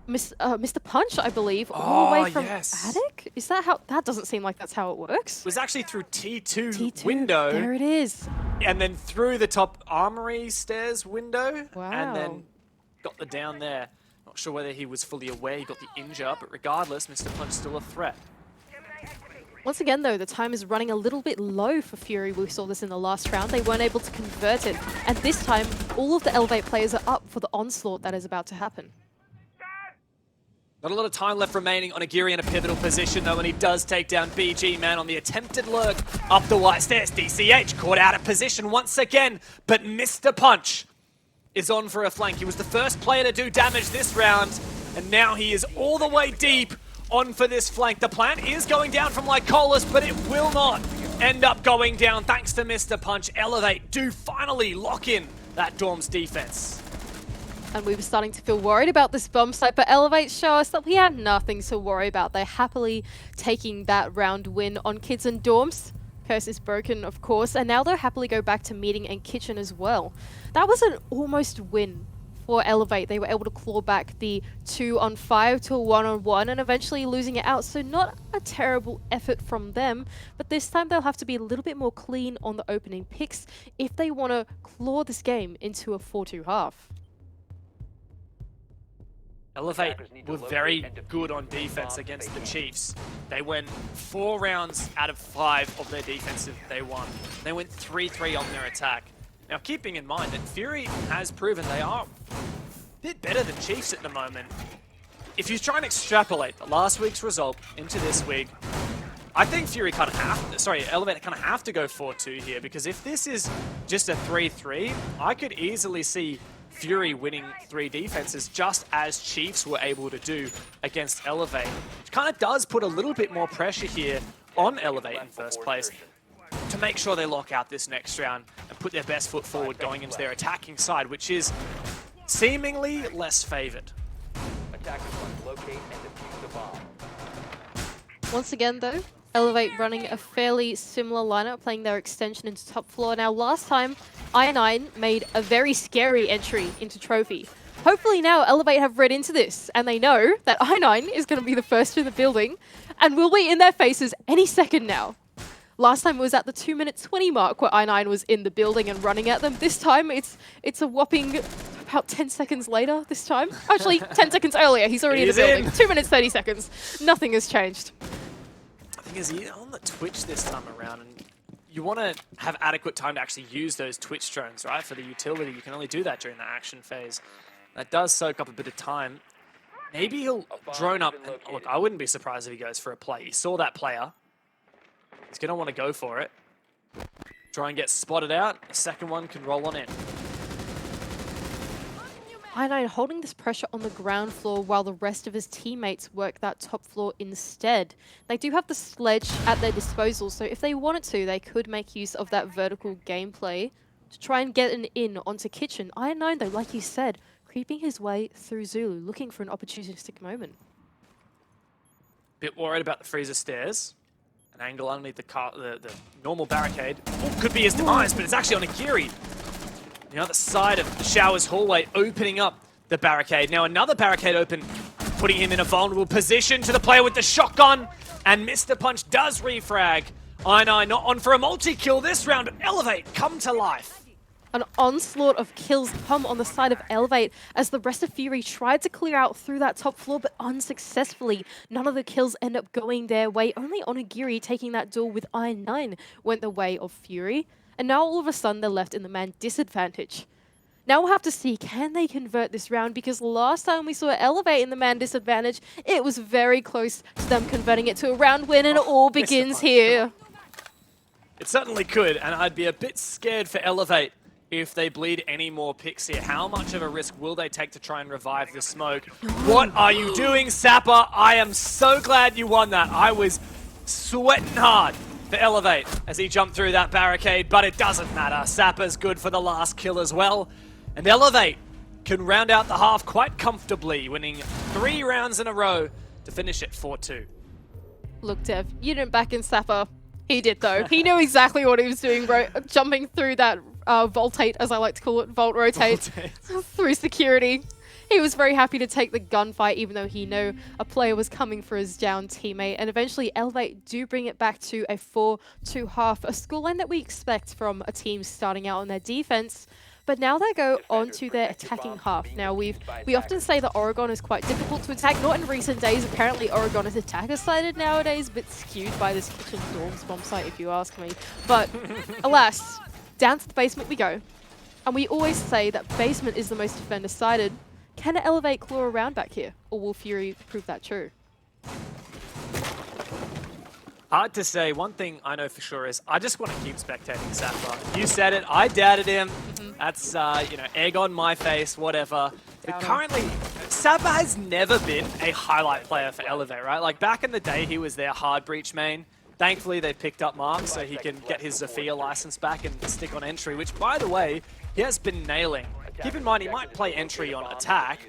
Mr. Punch, I believe, all the way from Attic? Is that how? That doesn't seem like that's how it works. It was actually through T2 window. There it is. And then through the top armory stairs window. Wow. And then got the down there. Not sure whether he was fully aware he got the injure, but regardless, Mr. Punch still a threat. Once again, though, the time is running a little bit low for Fury. We saw this in the last round. They weren't able to convert it. And this time, all of the Elevate players are up for the onslaught that is about to happen. Not a lot of time left remaining on Aguirre in a pivotal position, though, and he does take down BG Man on the attempted lurk up the white stairs. DCH caught out of position once again, but Mr. Punch is on for a flank. He was the first player to do damage this round, and now he is all the way deep on for this flank. The plant is going down from Lycolis, but it will not end up going down thanks to Mr. Punch. Elevate do finally lock in that Dorm's defense. And we were starting to feel worried about this bomb site, but Elevate show us that we have nothing to worry about. They're happily taking that round win on Kids and Dorms. Curse is broken, of course, and now they'll happily go back to Meeting and Kitchen as well. That was an almost win for Elevate. They were able to claw back the 2-on-5 to a 1-on-1 and eventually losing it out. So not a terrible effort from them, but this time they'll have to be a little bit more clean on the opening picks if they want to claw this game into a 4-2 half. Elevate were very good on defense against the Chiefs. They went 4 rounds out of 5 of their defensive they won. They went 3-3 on their attack. Now, keeping in mind that Fury has proven they are a bit better than Chiefs at the moment. If you try and extrapolate the last week's result into this week, I think Fury kind of Elevate kind of have to go 4-2 here, because if this is just a 3-3, I could easily see Fury winning 3 defenses just as Chiefs were able to do against Elevate. Which kind of does put a little bit more pressure here on Elevate in first place to make sure they lock out this next round and put their best foot forward going into their attacking side, which is seemingly less favored. Attackers must locate and defuse the bomb. Once again, though, Elevate running a fairly similar lineup, playing their extension into top floor. Now, last time, I9 made a very scary entry into Trophy. Hopefully now, Elevate have read into this, and they know that I9 is going to be the first in the building, and will be in their faces any second now. Last time it was at the 2-minute 20 mark where I9 was in the building and running at them. This time, it's a whopping about 10 seconds later this time. Actually, 10 seconds earlier. He's already in the building. 2 minutes, 30 seconds. Nothing has changed. I think he's on the Twitch this time around, and you want to have adequate time to actually use those Twitch drones, right? For the utility, you can only do that during the action phase. That does soak up a bit of time. Maybe he'll drone up. And look, I wouldn't be surprised if he goes for a play. He saw that player. He's going to want to go for it. Drone gets spotted out. The second one can roll on in. I9 holding this pressure on the ground floor while the rest of his teammates work that top floor instead. They do have the sledge at their disposal, so if they wanted to, they could make use of that vertical gameplay to try and get an in onto Kitchen. I9, though, like you said, creeping his way through Zulu, looking for an opportunistic moment. Bit worried about the freezer stairs. An angle underneath the normal barricade. Oh, could be his demise, but it's actually on Aguirre. The other side of the Showers hallway opening up the barricade. Now another barricade open, putting him in a vulnerable position to the player with the shotgun. And Mr. Punch does refrag. I9 not on for a multi-kill this round, but Elevate come to life. An onslaught of kills come on the side of Elevate as the rest of Fury tried to clear out through that top floor, but unsuccessfully. None of the kills end up going their way. Only Onigiri taking that duel with I9 went the way of Fury. And now all of a sudden they're left in the man disadvantage. Now we'll have to see, can they convert this round? Because last time we saw Elevate in the man disadvantage, it was very close to them converting it to a round win, and it all begins here. It certainly could, and I'd be a bit scared for Elevate if they bleed any more picks here. How much of a risk will they take to try and revive the smoke? What are you doing, Sapper? I am so glad you won that. I was sweating hard for Elevate as he jumped through that barricade, but it doesn't matter. Sapper's good for the last kill as well. And Elevate can round out the half quite comfortably, winning 3 rounds in a row to finish it 4-2. Look, Dev, you didn't back in Sapper. He did, though. He knew exactly what he was doing, jumping through that voltate, as I like to call it, vault rotate, through security. He was very happy to take the gunfight, even though he knew a player was coming for his down teammate. And eventually, Elevate do bring it back to a 4-2 half, a scoreline that we expect from a team starting out on their defense. But now they go on to their attacking half. Now, we often say that Oregon is quite difficult to attack. Not in recent days. Apparently, Oregon is attacker-sided nowadays, a bit skewed by this kitchen dorms bomb site, if you ask me. But alas, down to the basement we go. And we always say that basement is the most defender-sided. Can Elevate claw around back here? Or will Fury prove that true? Hard to say. One thing I know for sure is I just want to keep spectating Sapper. You said it. I doubted him. That's, you know, egg on my face, whatever. But currently, Sapper has never been a highlight player for Elevate, right? Like, back in the day, he was their hard breach main. Thankfully, they picked up Mark so he can get his Zofia license back and stick on entry, which, by the way, he has been nailing. Keep in mind, he might play entry on attack,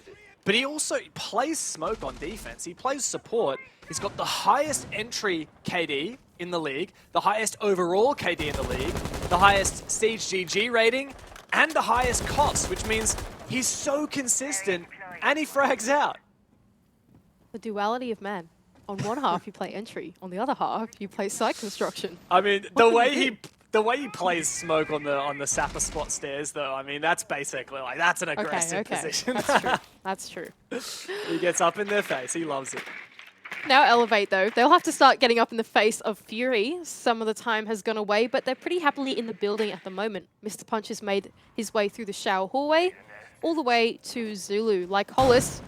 but he also plays smoke on defense. He plays support. He's got the highest entry KD in the league, the highest overall KD in the league, the highest Siege GG rating, and the highest cost, which means he's so consistent and he frags out. The duality of man. On one half, you play entry. On the other half, you play site construction. I mean, the way he plays smoke on the Sapper spot stairs, though, I mean, that's basically like, that's an aggressive position. That's true. That's true. He gets up in their face. He loves it. Now Elevate, though, they'll have to start getting up in the face of Fury. Some of the time has gone away, but they're pretty happily in the building at the moment. Mr. Punch has made his way through the shower hallway, all the way to Zulu, like Hollis,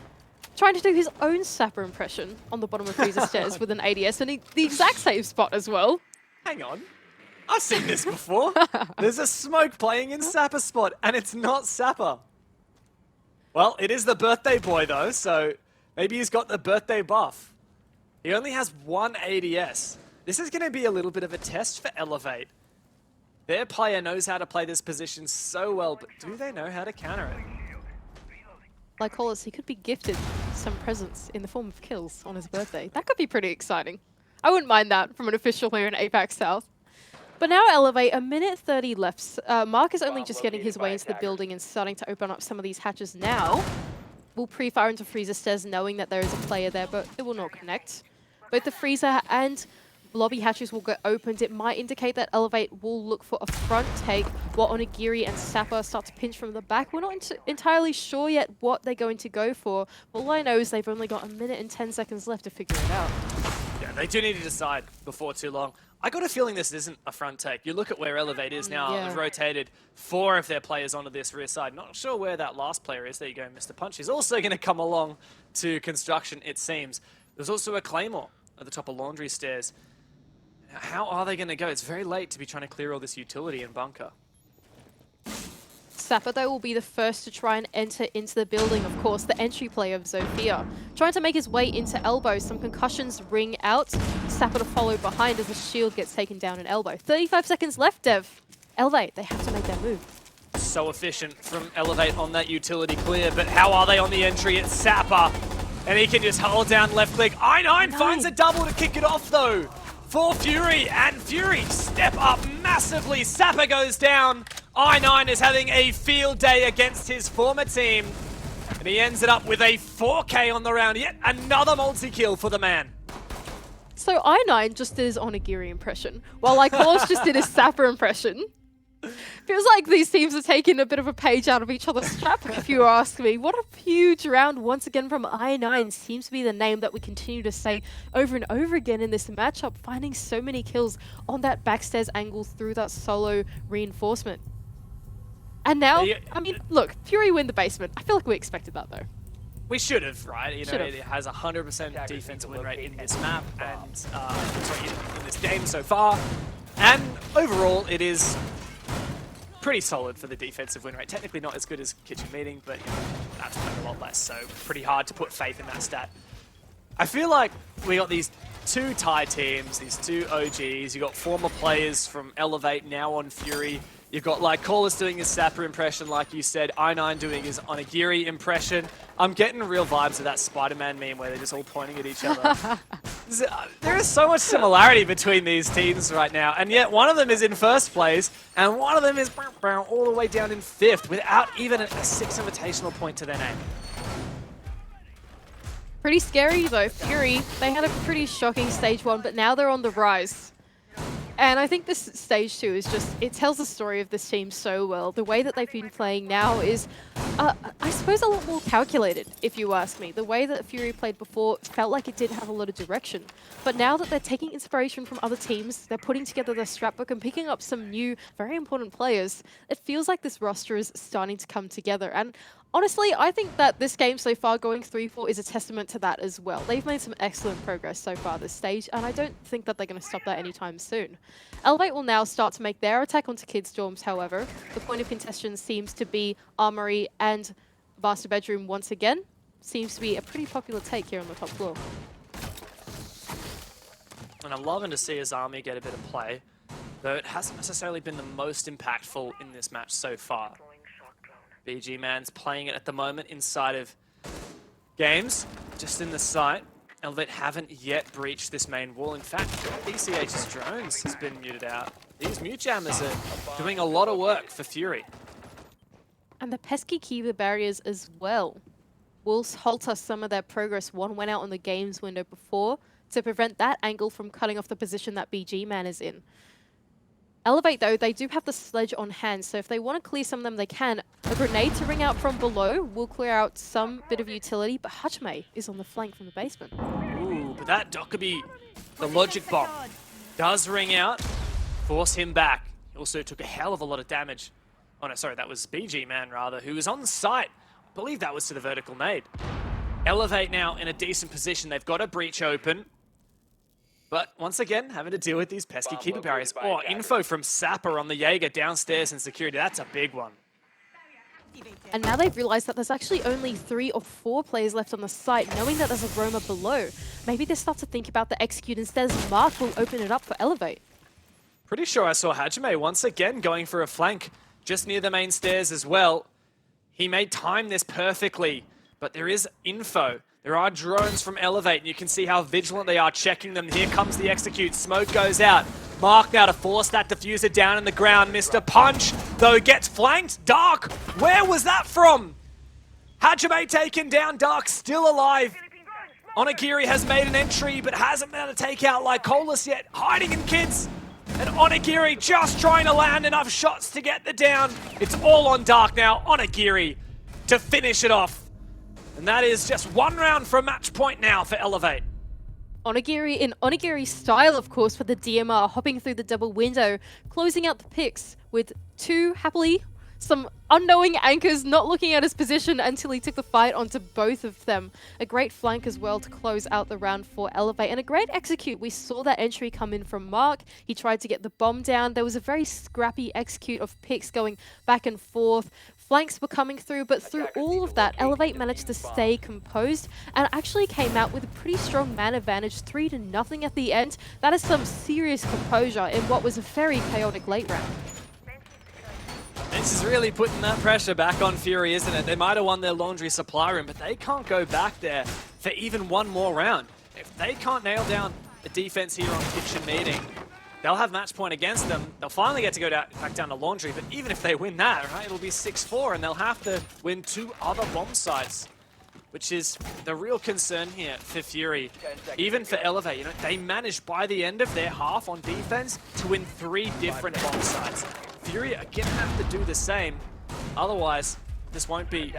trying to do his own Sapper impression on the bottom of Freezer stairs with an ADS, and the exact same spot as well. Hang on. I've seen this before. There's a smoke playing in Sapper spot, and it's not Sapper. Well, it is the birthday boy, though, so maybe he's got the birthday buff. He only has 1 ADS. This is going to be a little bit of a test for Elevate. Their player knows how to play this position so well, but do they know how to counter it? Like Hollis, he could be gifted some presents in the form of kills on his birthday. That could be pretty exciting. I wouldn't mind that from an official here in APAC South. But now Elevate, a minute 30 left. Mark is only just getting his way into the building and starting to open up some of these hatches now. We'll pre-fire into Freezer stairs knowing that there is a player there, but it will not connect. Both the Freezer and lobby hatches will get opened. It might indicate that Elevate will look for a front take while Onigiri and Sapper start to pinch from the back. We're not entirely sure yet what they're going to go for. All I know is they've only got 1 minute and 10 seconds left to figure it out. Yeah, they do need to decide before too long. I got a feeling this isn't a front take. You look at where Elevate is now. Yeah. They've rotated 4 of their players onto this rear side. Not sure where that last player is. There you go, Mr. Punch. He's also going to come along to construction, it seems. There's also a Claymore at the top of Laundry stairs. How are they going to go? It's very late to be trying to clear all this utility and bunker. Sapper, though, will be the first to try and enter into the building, of course, the entry play of Zofia. Trying to make his way into Elbow. Some concussions ring out. Sapper to follow behind as the shield gets taken down in Elbow. 35 seconds left, Dev. Elevate, they have to make that move. So efficient from Elevate on that utility clear, but how are they on the entry? It's Sapper, and he can just hold down left click. I9 finds a double to kick it off, though, for Fury, and Fury step up massively. Sapper goes down. I9 is having a field day against his former team, and he ends it up with a 4K on the round. Yet another multi-kill for the man. So I9 just did his Onigiri impression, while Lycolos just did his Sapper impression. Feels like these teams are taking a bit of a page out of each other's strap, if you ask me. What a huge round once again from I9. Seems to be the name that we continue to say over and over again in this matchup, finding so many kills on that backstairs angle through that solo reinforcement. And now, I mean, look, Fury win the basement. I feel like we expected that, though. We should have, right? You know, it has a 100% defense win rate in this map and sorry, in this game so far. And overall, it is pretty solid for the defensive win rate. Technically not as good as Kitchen Meeting, but that's playing a lot less, so pretty hard to put faith in that stat. I feel like we got these two Thai teams, these two OGs. You got former players from Elevate now on Fury. You've got like Corliss doing his Sapper impression, like you said, I9 doing his Onigiri impression. I'm getting real vibes of that Spider-Man meme where they're just all pointing at each other. There is so much similarity between these teams right now, and yet one of them is in first place, and one of them is all the way down in 5th without even a 6 invitational point to their name. Pretty scary though. Fury, they had a pretty shocking stage 1, but now they're on the rise. And I think this stage 2 is just, it tells the story of this team so well. The way that they've been playing now is, I suppose, a lot more calculated, if you ask me. The way that Fury played before felt like it did have a lot of direction. But now that they're taking inspiration from other teams, they're putting together their scrapbook and picking up some new, very important players, it feels like this roster is starting to come together. And honestly, I think that this game so far, going 3-4, is a testament to that as well. They've made some excellent progress so far this stage, and I don't think that they're going to stop that anytime soon. Elevate will now start to make their attack onto Kid Storms, however. The point of contention seems to be Armory and Master Bedroom once again. Seems to be a pretty popular take here on the top floor. And I'm loving to see his army get a bit of play, though it hasn't necessarily been the most impactful in this match so far. BG Man's playing it at the moment inside of games, just in the site. Elevate haven't yet breached this main wall. In fact, BCH's drones has been muted out. These mute jammers are doing a lot of work for Fury. And the pesky Kiva barriers as well will halt some of their progress. One went out on the games window before to prevent that angle from cutting off the position that BG Man is in. Elevate, though, they do have the sledge on hand, so if they want to clear some of them, they can. A grenade to ring out from below will clear out some bit of utility, but Hajime is on the flank from the basement. Ooh, but that Dokkaebi, the logic bomb, does ring out, force him back. He also took a hell of a lot of damage. Oh no, sorry, that was BG Man, rather, who was on site. I believe that was to the vertical nade. Elevate now in a decent position. They've got a breach open. But once again, having to deal with these pesky keeper barriers. Oh, info from Sapper on the Jaeger downstairs in security. That's a big one. And now they've realized that there's actually only 3 or 4 players left on the site, knowing that there's a roamer below. Maybe they start to think about the execute instead, as Mark will open it up for Elevate. Pretty sure I saw Hajime once again going for a flank just near the main stairs as well. He may time this perfectly, but there is info. There are drones from Elevate, and you can see how vigilant they are checking them. Here comes the execute. Smoke goes out. Mark now to force that diffuser down in the ground. Mr. Punch, though, gets flanked. Dark, where was that from? Hajime taken down. Dark still alive. Onigiri has made an entry, but hasn't been able to take out Lycolis yet. Hiding in kids. And Onigiri just trying to land enough shots to get the down. It's all on Dark now. Onigiri to finish it off. And that is just 1 round for a match point now for Elevate. Onigiri in Onigiri style, of course, for the DMR, hopping through the double window, closing out the picks with 2 happily, some unknowing anchors not looking at his position until he took the fight onto both of them. A great flank as well to close out the round for Elevate, and a great execute. We saw that entry come in from Mark. He tried to get the bomb down. There was a very scrappy execute of picks going back and forth. Flanks were coming through, but through all of that, Elevate managed to stay composed and actually came out with a pretty strong man advantage, 3-0 at the end. That is some serious composure in what was a very chaotic late round. This is really putting that pressure back on Fury, isn't it? They might have won their laundry supply room, but they can't go back there for even 1 more round. If they can't nail down the defense here on Kitchen Meeting, they'll have match point against them. They'll finally get to go back down to laundry, but even if they win that, right, it'll be 6-4, and they'll have to win 2 other bomb sites, which is the real concern here for Fury. Even for Elevate, you know, they managed by the end of their half on defense to win 3 different bomb sites. Fury are gonna have to do the same, otherwise this won't be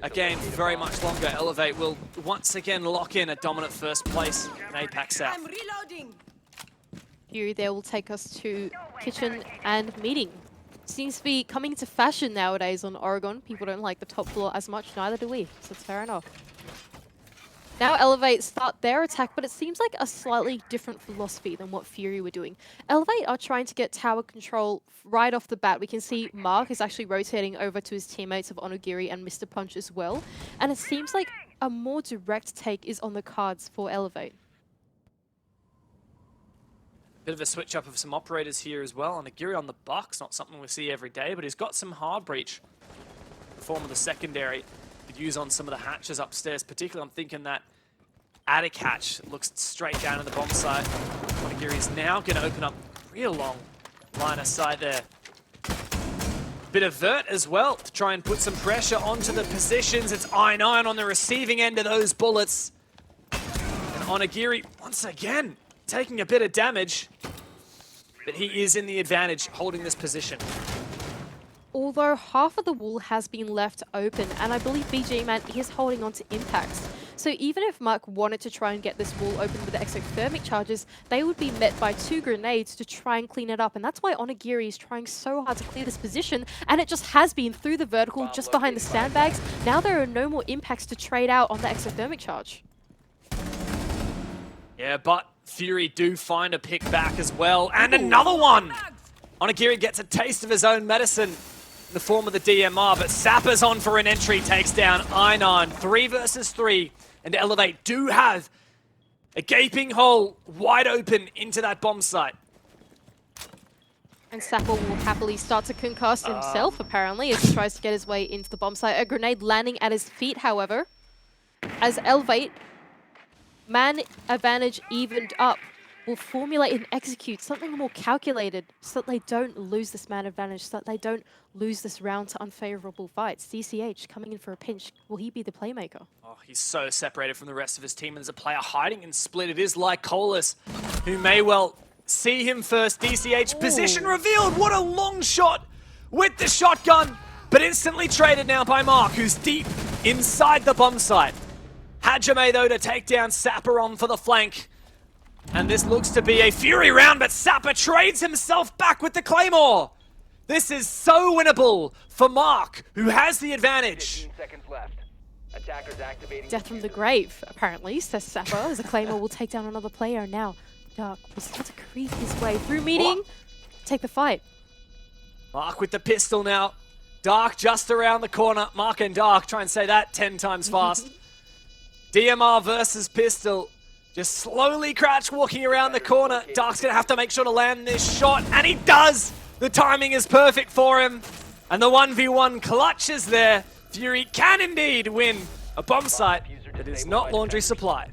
a game for very much longer. Elevate will once again lock in a dominant first place in APAC South. Fury there will take us to Kitchen and Meeting. Seems to be coming to fashion nowadays on Oregon. People don't like the top floor as much, neither do we, so it's fair enough. Now Elevate start their attack, but it seems like a slightly different philosophy than what Fury were doing. Elevate are trying to get tower control right off the bat. We can see Mark is actually rotating over to his teammates of Onigiri and Mr. Punch as well. And it seems like a more direct take is on the cards for Elevate. Bit of a switch up of some operators here as well. Onigiri on the box, not something we see every day, but he's got some hard breach. The form of the secondary. Could use on some of the hatches upstairs. Particularly, I'm thinking that attic hatch looks straight down to the bomb site. Onigiri is now going to open up real long line of sight there. Bit of vert as well to try and put some pressure onto the positions. It's I9 on the receiving end of those bullets. And Onigiri, once again, taking a bit of damage, but he is in the advantage holding this position. Although half of the wall has been left open, and I believe BG Man is holding on to impacts. So even if Mark wanted to try and get this wall open with the exothermic charges, they would be met by 2 grenades to try and clean it up. And that's why Onigiri is trying so hard to clear this position, and it just has been through the vertical, just behind the sandbags. Now there are no more impacts to trade out on the exothermic charge. Yeah, but Fury do find a pick back as well, and another one! Onigiri gets a taste of his own medicine in the form of the DMR, but Sapper's on for an entry, takes down I9. 3 versus 3, and Elevate do have a gaping hole wide open into that bomb site. And Sapper will happily start to concuss himself, apparently, as he tries to get his way into the bomb site. A grenade landing at his feet, however, as Elevate, man advantage evened up, will formulate and execute something more calculated so that they don't lose this man advantage, so that they don't lose this round to unfavorable fights. DCH coming in for a pinch. Will he be the playmaker? Oh, he's so separated from the rest of his team, and there's a player hiding in split. It is like Colas, who may well see him first. DCH position revealed. What a long shot with the shotgun, but instantly traded now by Mark, who's deep inside the bomb site. Hajime, though, to take down Sapper on for the flank. And this looks to be a Fury round, but Sapper trades himself back with the Claymore. This is so winnable for Mark, who has the advantage. 15 seconds left. Attackers activating. Death from the grave, apparently, says Sapper, as a Claymore will take down another player. Now, Dark will start to creep his way through meeting, take the fight. Mark with the pistol now. Dark just around the corner. Mark and Dark, try and say that 10 times fast. DMR versus pistol. Just slowly crouch walking around the corner. Dark's gonna have to make sure to land this shot, and he does! The timing is perfect for him. And the 1v1 clutches there. Fury can indeed win a bomb site that is not Laundry Supply.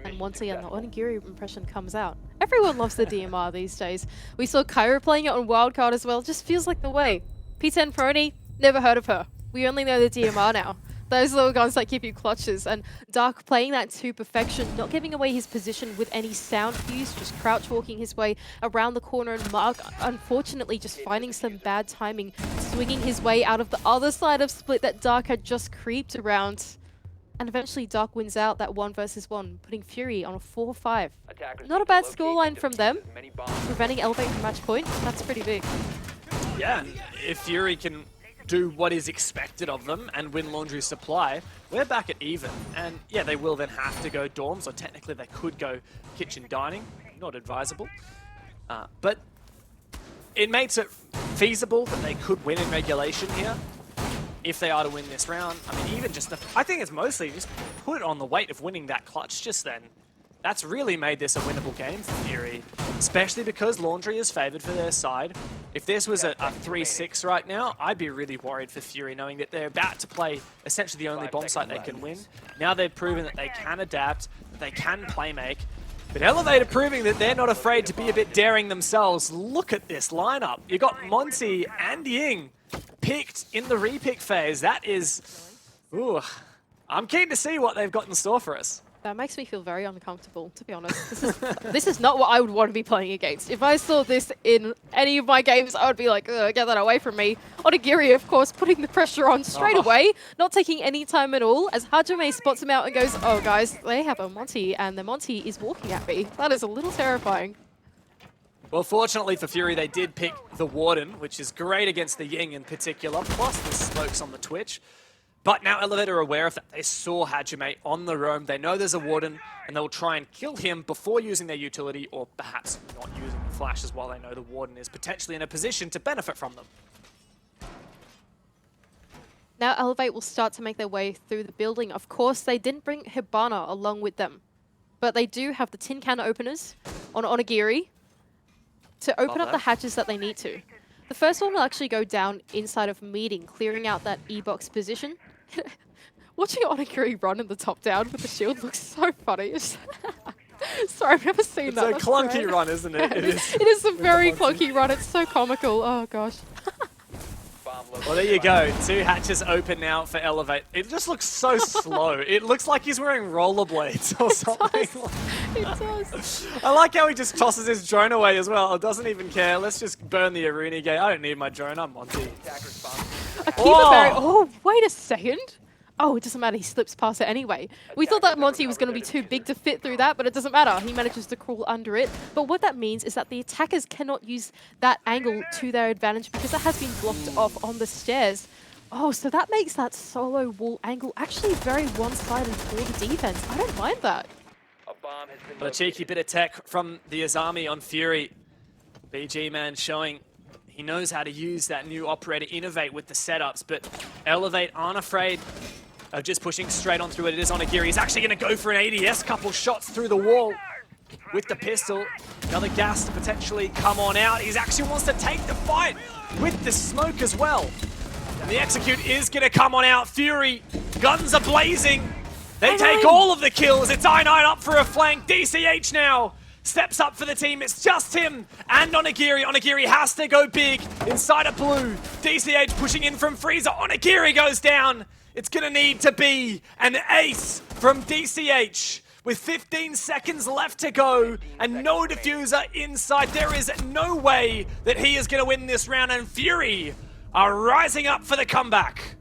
And once again, the Onigiri impression comes out. Everyone loves the DMR these days. We saw Cairo playing it on Wildcard as well. Just feels like the way. P10 Prony, never heard of her. We only know the DMR now. Those little guns that give you clutches, and Dark playing that to perfection, not giving away his position with any sound cues, just crouch walking his way around the corner, and Mark unfortunately just finding some bad timing, swinging his way out of the other side of split that Dark had just creeped around. And eventually Dark wins out that 1 versus 1, putting Fury on a 4-5. Not a bad scoreline from them, preventing Elevate from match point. That's pretty big. Yeah, if Fury can do what is expected of them and win Laundry Supply, we're back at even. And yeah, they will then have to go dorms, or technically they could go kitchen dining. Not advisable. But it makes it feasible that they could win in regulation here if they are to win this round. I mean, even just I think it's mostly just put it on the weight of winning that clutch just then. That's really made this a winnable game for Fury, especially because Laundry is favoured for their side. If this was a 3-6 right now, I'd be really worried for Fury, knowing that they're about to play essentially the only bomb site they can win. Now they've proven that they can adapt, that they can play make. But Elevate are proving that they're not afraid to be a bit daring themselves. Look at this lineup. You got Monty and Ying picked in the repick phase. That is... Ooh, I'm keen to see what they've got in store for us. That makes me feel very uncomfortable, to be honest. This is not what I would want to be playing against. If I saw this in any of my games, I would be like, ugh, get that away from me. Onigiri, of course, putting the pressure on straight away, not taking any time at all, as Hajime spots him out and goes, oh, guys, they have a Monty, and the Monty is walking at me. That is a little terrifying. Well, fortunately for Fury, they did pick the Warden, which is great against the Ying in particular, plus the smokes on the Twitch. But now Elevate are aware of that. They saw Hajime on the roam. They know there's a Warden, and they'll try and kill him before using their utility, or perhaps not using the flashes while they know the Warden is potentially in a position to benefit from them. Now Elevate will start to make their way through the building. Of course, they didn't bring Hibana along with them, but they do have the tin can openers on Onigiri to open up the hatches that they need to. The first one will actually go down inside of Meeting, clearing out that E-box position. Watching Onigiri run in the top down with the shield looks so funny. Sorry, I've never seen that. It's a clunky run, isn't it? It is a very clunky run. It's so comical. Oh, gosh. Well, there you go. 2 hatches open now for Elevate. It just looks so slow. It looks like he's wearing rollerblades or something. It does. I like how he just tosses his drone away as well. It doesn't even care. Let's just burn the Aruni gate. I don't need my drone. I'm Monty. Oh, wait a second. Oh, it doesn't matter. He slips past it anyway. We thought that Monty was going to be too big to fit through that, but it doesn't matter. He manages to crawl under it. But what that means is that the attackers cannot use that angle to their advantage because it has been blocked off on the stairs. Oh, so that makes that solo wall angle actually very one-sided for the defense. I don't mind that. A cheeky bit of tech from the Azami on Fury. BG man showing he knows how to use that new operator Innovate with the setups, but Elevate aren't afraid of just pushing straight on through it. It is Onigiri. He's actually going to go for an ADS, couple shots through the wall with the pistol. Another gas to potentially come on out. He actually wants to take the fight with the smoke as well. And the execute is going to come on out. Fury, guns are blazing. They take all of the kills. It's I9 up for a flank. DCH now steps up for the team. It's just him and Onigiri. Onigiri has to go big inside of blue. DCH pushing in from Freezer. Onigiri goes down. It's going to need to be an ace from DCH. With 15 seconds left to go and no diffuser inside, there is no way that he is going to win this round. And Fury are rising up for the comeback.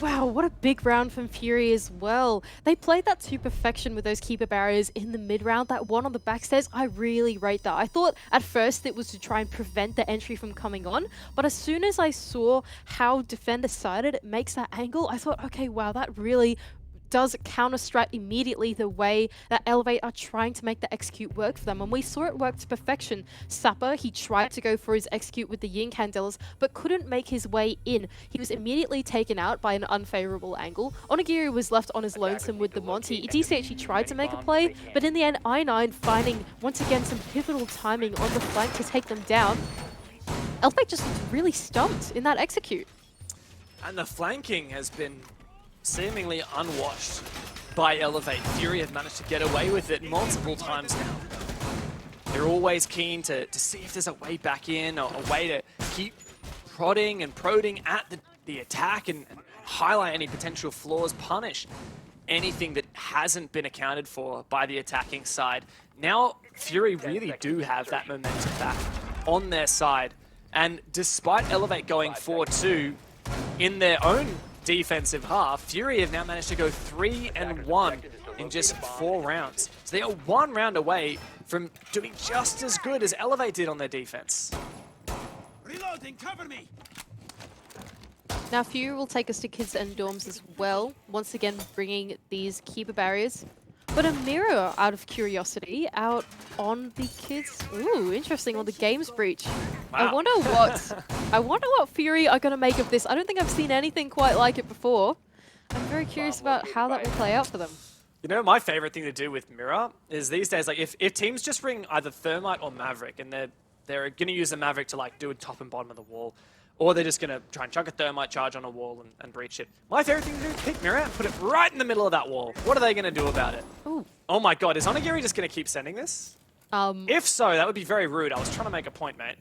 Wow, what a big round from Fury as well. They played that to perfection with those keeper barriers in the mid-round. That one on the backstairs, I really rate that. I thought at first it was to try and prevent the entry from coming on, but as soon as I saw how defender-sided it makes that angle, I thought, okay, wow, that really does counter-strat immediately the way that Elevate are trying to make the execute work for them. And we saw it work to perfection. Sapper, he tried to go for his execute with the Yin Candelas, but couldn't make his way in. He was immediately taken out by an unfavorable angle. Onigiri was left on his lonesome with the Monty. DCH, he tried to make a play, but in the end, I9 finding, once again, some pivotal timing on the flank to take them down. Elevate just looked really stumped in that execute. And the flanking has been seemingly unwashed by Elevate. Fury have managed to get away with it multiple times now. They're always keen to see if there's a way back in, or a way to keep prodding and prodding at the attack and highlight any potential flaws, punish anything that hasn't been accounted for by the attacking side. Now, Fury really do have that momentum back on their side. And despite Elevate going 4-2 in their own defensive half, Fury have now managed to go 3-1 in just 4 rounds. So they are 1 round away from doing just as good as Elevate did on their defense. Reloading, cover me. Now Fury will take us to kids and dorms as well, once again bringing these keeper barriers. But a mirror, out of curiosity, out on the kids. Ooh, interesting, on the games breach. Wow. I wonder what Fury are going to make of this. I don't think I've seen anything quite like it before. I'm very curious about how that will play out for them. You know, my favorite thing to do with Mirror is these days, like if teams just bring either Thermite or Maverick, and they're going to use the Maverick to like do a top and bottom of the wall, or they're just going to try and chuck a Thermite charge on a wall and breach it. My favorite thing to do is pick Mirror and put it right in the middle of that wall. What are they going to do about it? Ooh. Oh my god, is Onigiri just going to keep sending this? If so, that would be very rude. I was trying to make a point, mate.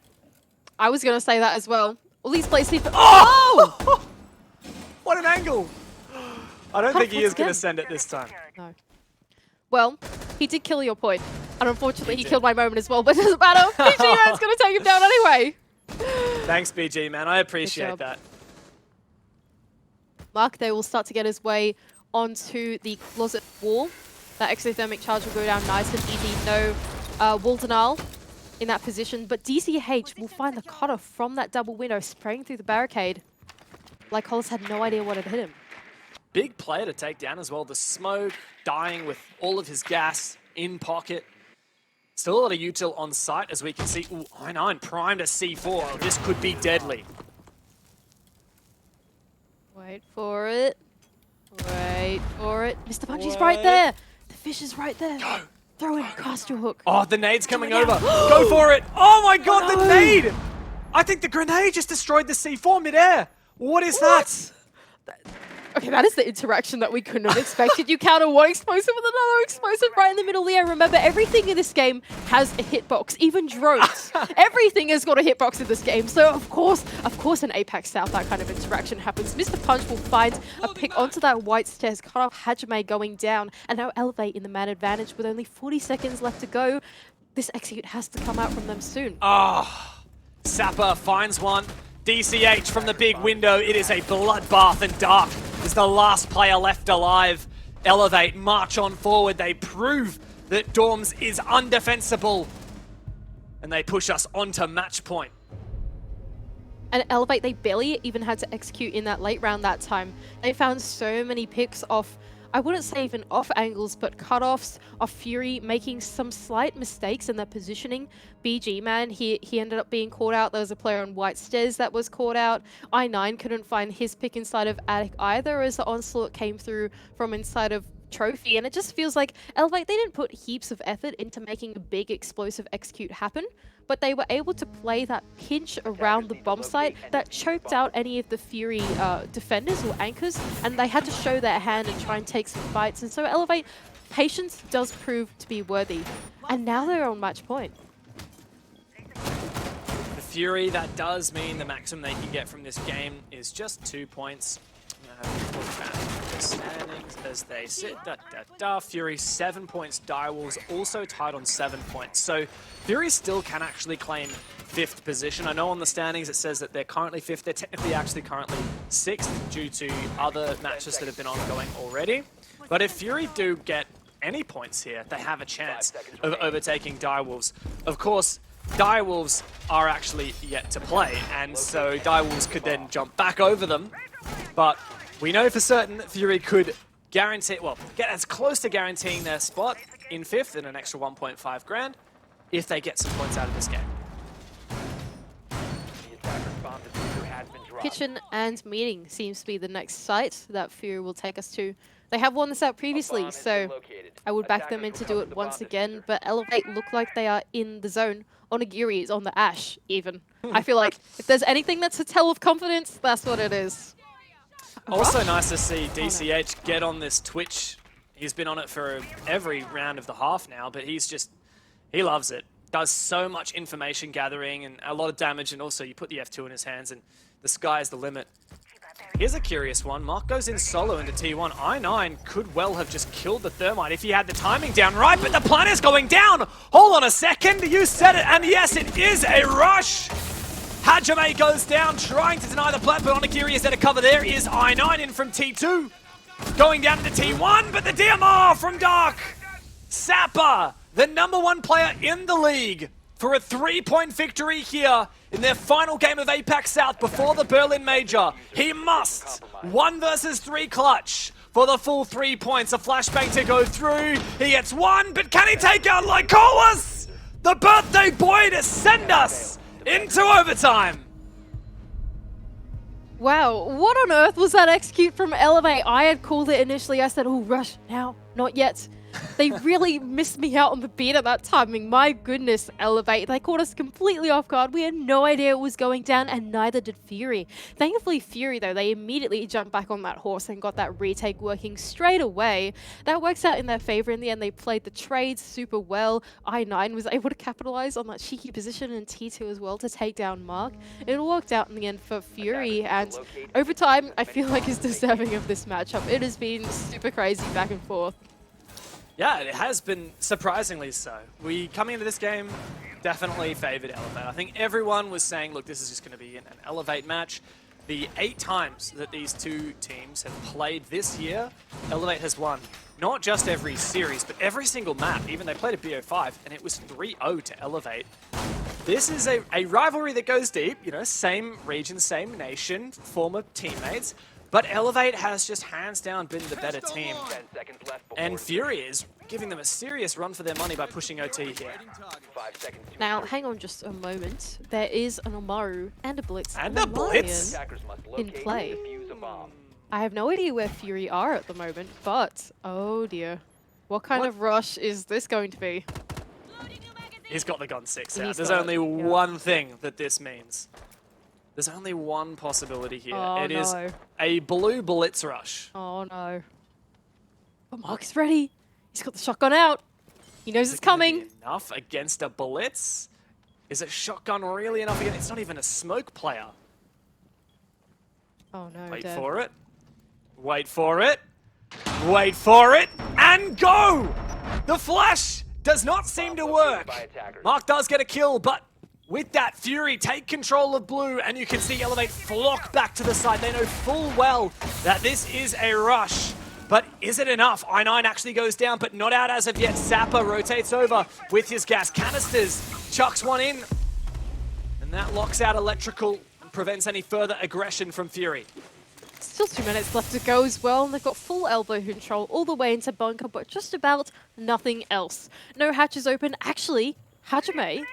I was going to say that as well. All these places... Oh! What an angle! I don't think he is going to send it this time. No. Well, he did kill your point. And unfortunately, he killed my moment as well, but it doesn't matter. BG Man's going to take him down anyway. Thanks, BG, man. I appreciate that. Mark, they will start to get his way onto the closet wall. That exothermic charge will go down nice and easy. No wall denial in that position, but DCH will find the cutter from that double window, spraying through the barricade. Lycolis had no idea what had hit him. Big player to take down as well. The smoke, dying with all of his gas in pocket. Still a lot of util on site, as we can see. Ooh, I9 primed a C4. This could be deadly. Wait for it. Wait for it. Mr. Punchy's right there. The fish is right there. Go. Throw in, cast your hook. Oh, the nade's coming over. Go for it. Oh my god, the nade! I think the grenade just destroyed the C4 midair. What is that? Okay, that is the interaction that we couldn't have expected. You counter one explosive with another explosive right in the middle of the air. Remember, everything in this game has a hitbox, even drones. Everything has got a hitbox in this game. So, of course, in APAC South, that kind of interaction happens. Mr. Punch will find a pick onto that white stairs, cut off Hajime going down, and now Elevate in the man advantage with only 40 seconds left to go. This execute has to come out from them soon. Ah, Sapper finds one. DCH from the big window. It is a bloodbath, and Dark is the last player left alive. Elevate march on forward. They prove that Dorms is undefensible, and they push us onto match point. And Elevate, they barely even had to execute in that late round that time. They found so many picks off, I wouldn't say even off angles, but cutoffs of Fury making some slight mistakes in their positioning. BG, man, he ended up being caught out. There was a player on white stairs that was caught out. I9 couldn't find his pick inside of Attic either, as the onslaught came through from inside of Trophy. And it just feels like Elevate, they didn't put heaps of effort into making a big explosive execute happen, but they were able to play that pinch around the bomb site that choked out any of the Fury defenders or anchors, and they had to show their hand and try and take some fights. And so Elevate, patience does prove to be worthy. And now they're on match point. The Fury, that does mean the maximum they can get from this game is just 2 points. I'm going to have to look back at the standings as they sit. Fury 7 points. Direwolves also tied on 7 points. So Fury still can actually claim 5th position. I know on the standings it says that they're currently 5th. They're technically actually currently 6th due to other matches that have been ongoing already. But if Fury do get any points here, they have a chance of overtaking Direwolves. Of course, Direwolves are actually yet to play, and so Direwolves could then jump back over them. But we know for certain that Fury could guarantee, well, get as close to guaranteeing their spot in 5th and an extra 1.5 grand if they get some points out of this game. Kitchen and Meeting seems to be the next site that Fury will take us to. They have won this out previously, so I would back them in to do it once again, but Elevate look like they are in the zone. Onigiri is on the Ash, even. I feel like if there's anything that's a tell of confidence, that's what it is. Also nice to see DCH get on this Twitch. He's been on it for every round of the half now, but he loves it. Does so much information gathering and a lot of damage, and also you put the F2 in his hands and the sky's the limit. Here's a curious one. Mark goes in solo into T1. I9 could well have just killed the Thermite if he had the timing down right, but the plant is going down. Hold on a second. You said it, and yes, it is a rush. Hajime goes down, trying to deny the plant, but Onigiri is there to cover. There is I9 in from T2. Going down into T1, but the DMR from Dark. Sapper, the #1 player in the league, for a 3-point victory here in their final game of APAC South before the Berlin Major. He must 1 versus 3 clutch for the full 3 points. A flashbang to go through. He gets 1, but can he take out Lycolis? The birthday boy to send us into overtime. Wow, what on earth was that execute from Elevate? I had called it initially. I said, oh, rush now, not yet. They really missed me out on the beat at that timing. My goodness, Elevate. They caught us completely off guard. We had no idea it was going down, and neither did Fury. Thankfully, Fury, though, they immediately jumped back on that horse and got that retake working straight away. That works out in their favor. In the end, they played the trades super well. I9 was able to capitalize on that cheeky position in T2 as well to take down Mark. It worked out in the end for Fury, and overtime, I feel like is deserving of this matchup. It has been super crazy back and forth. Yeah, it has been surprisingly so. We, coming into this game, definitely favored Elevate. I think everyone was saying, look, this is just going to be an Elevate match. The 8 times that these two teams have played this year, Elevate has won not just every series, but every single map. Even they played a BO5, and it was 3-0 to Elevate. This is a rivalry that goes deep, you know, same region, same nation, former teammates, but Elevate has just hands down been the better team. 10 seconds left before And Fury is giving them a serious run for their money by pushing OT here. 5 seconds to Now, hang on just a moment. There is an Omaru and a Blitz And a Blitz? attackers must in locate play. and defuse a bomb. I have no idea where Fury are at the moment, but oh dear. What kind of rush is this going to be? He's got the gun 6 out. He's There's got only it, yeah. one thing that this means. There's only one possibility here. Oh, It is no. a blue Blitz rush. Oh no. But Mark is ready. He's got the shotgun out. He knows it's coming. Enough against a Blitz? Is a shotgun really enough again? It's not even a smoke player. Oh no, Wait dead. for it. Wait for it. Wait for it. And go! The flash does not seem to work. by attackers. Mark does get a kill, but with that, Fury take control of blue, and you can see Elevate flock back to the side. They know full well that this is a rush. But is it enough? I9 actually goes down, but not out as of yet. Zappa rotates over with his gas canisters, chucks one in, and that locks out Electrical and prevents any further aggression from Fury. Still 2 minutes left to go as well, and they've got full elbow control all the way into bunker, but just about nothing else. No hatches open. Actually, Hajime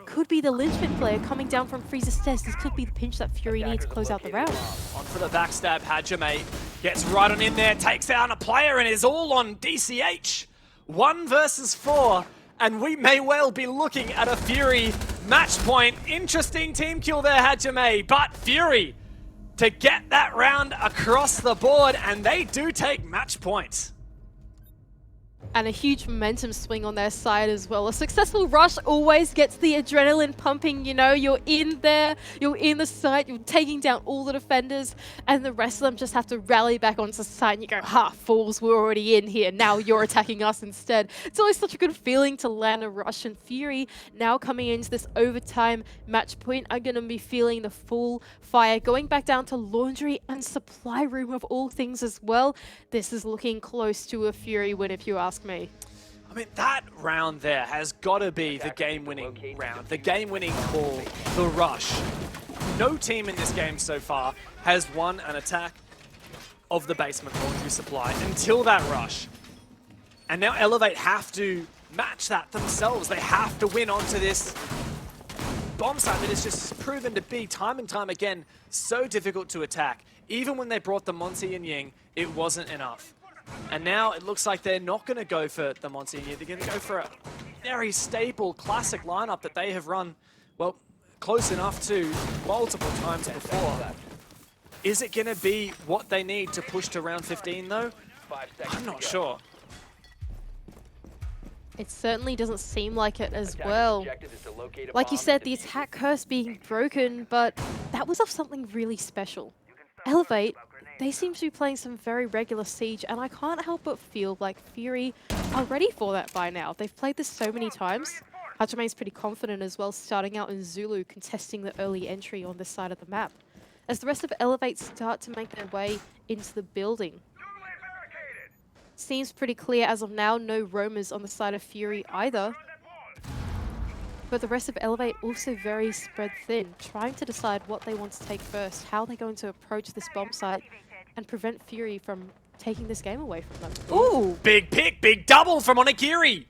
could be the linchpin player coming down from Freezer's stairs. This could be the pinch that Fury needs to close out the round. On for the backstab, Hajime gets right on in there, takes down a player, and is all on DCH. 1 versus 4, and we may well be looking at a Fury match point. Interesting team kill there, Hajime, but Fury to get that round across the board, and they do take match points. And a huge momentum swing on their side as well. A successful rush always gets the adrenaline pumping, you know. You're in there, you're in the site, you're taking down all the defenders, and the rest of them just have to rally back onto site, and you go, ha, fools, we're already in here. Now you're attacking us instead. It's always such a good feeling to land a rush, and Fury now coming into this overtime match point are going to be feeling the full fire. Going back down to laundry and supply room of all things as well. This is looking close to a Fury win if you ask me. I mean, that round there has got to be the game-winning round, the game-winning call, the rush. No team in this game so far has won an attack of the basement laundry supply until that rush. And now Elevate have to match that themselves. They have to win onto this bomb site that has just proven to be, time and time again, so difficult to attack. Even when they brought the Monty and Ying, it wasn't enough. And now it looks like they're not going to go for the Monty and Ying. They're going to go for a very stable, classic lineup that they have run, well, close enough to multiple times before. Is it going to be what they need to push to round 15, though? 5 seconds I'm not to go. sure. It certainly doesn't seem like it as Attackers' well. objective is to locate a Like you bomb said, and the defuse attack curse being broken, but that was of something really special. Elevate, they seem to be playing some very regular Siege, and I can't help but feel like Fury are ready for that by now. They've played this so many times. Hajime's pretty confident as well, starting out in Zulu, contesting the early entry on this side of the map. As the rest of Elevate start to make their way into the building. Seems pretty clear as of now, no roamers on the side of Fury either. But the rest of Elevate also very spread thin, trying to decide what they want to take first, how they're going to approach this bomb site and prevent Fury from taking this game away from them. Ooh! Big pick, big double from Onigiri.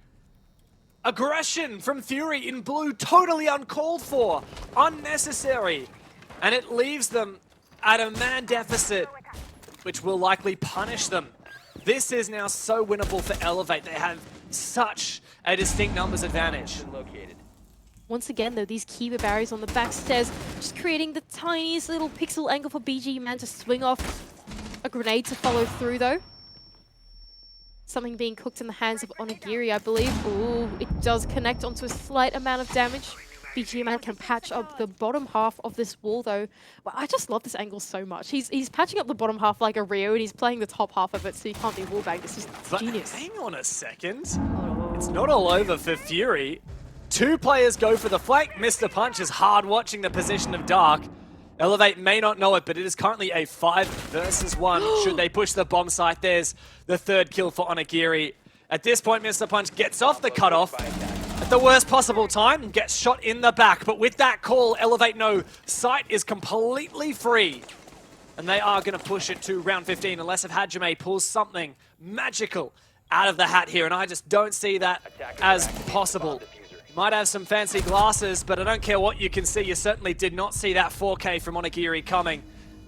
Aggression from Fury in blue, totally uncalled for, unnecessary. And it leaves them at a man deficit, which will likely punish them. This is now so winnable for Elevate. They have such a distinct numbers advantage. located. Once again, though, these Kiva barriers on the back stairs just creating the tiniest little pixel angle for BG Man to swing off. A grenade to follow through, though. Something being cooked in the hands of Onigiri, I believe. Ooh, it does connect onto a slight amount of damage. BG Man can patch up the bottom half of this wall, though. But I just love this angle so much. He's patching up the bottom half like a Rio, and he's playing the top half of it, so you can't be wallbanged. It's just But genius. hang on a second. Oh. It's not all over for Fury. 2 players go for the flank. Mr. Punch is hard watching the position of Dark. Elevate may not know it, but it is currently a 5 versus 1. Should they push the bomb site, there's the 3rd kill for Onigiri. At this point, Mr. Punch gets off the cutoff, at the worst possible time, gets shot in the back. But with that call, Elevate know sight is completely free. And they are going to push it to round 15 unless if Hajime pulls something magical out of the hat here. And I just don't see that as possible. You might have some fancy glasses, but I don't care what you can see. You certainly did not see that 4K from Onigiri coming.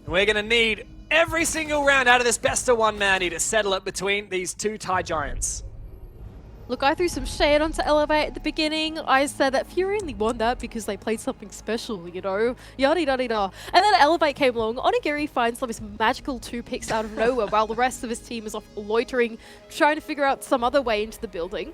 And we're going to need every single round out of this best of one Manny to settle it between these two TIE Giants. Look, I threw some shade onto Elevate at the beginning. I said that Fury only won that because they played something special, you know? Yada yada yada. And then Elevate came along. Onigiri finds this magical 2 picks out of nowhere while the rest of his team is off loitering, trying to figure out some other way into the building.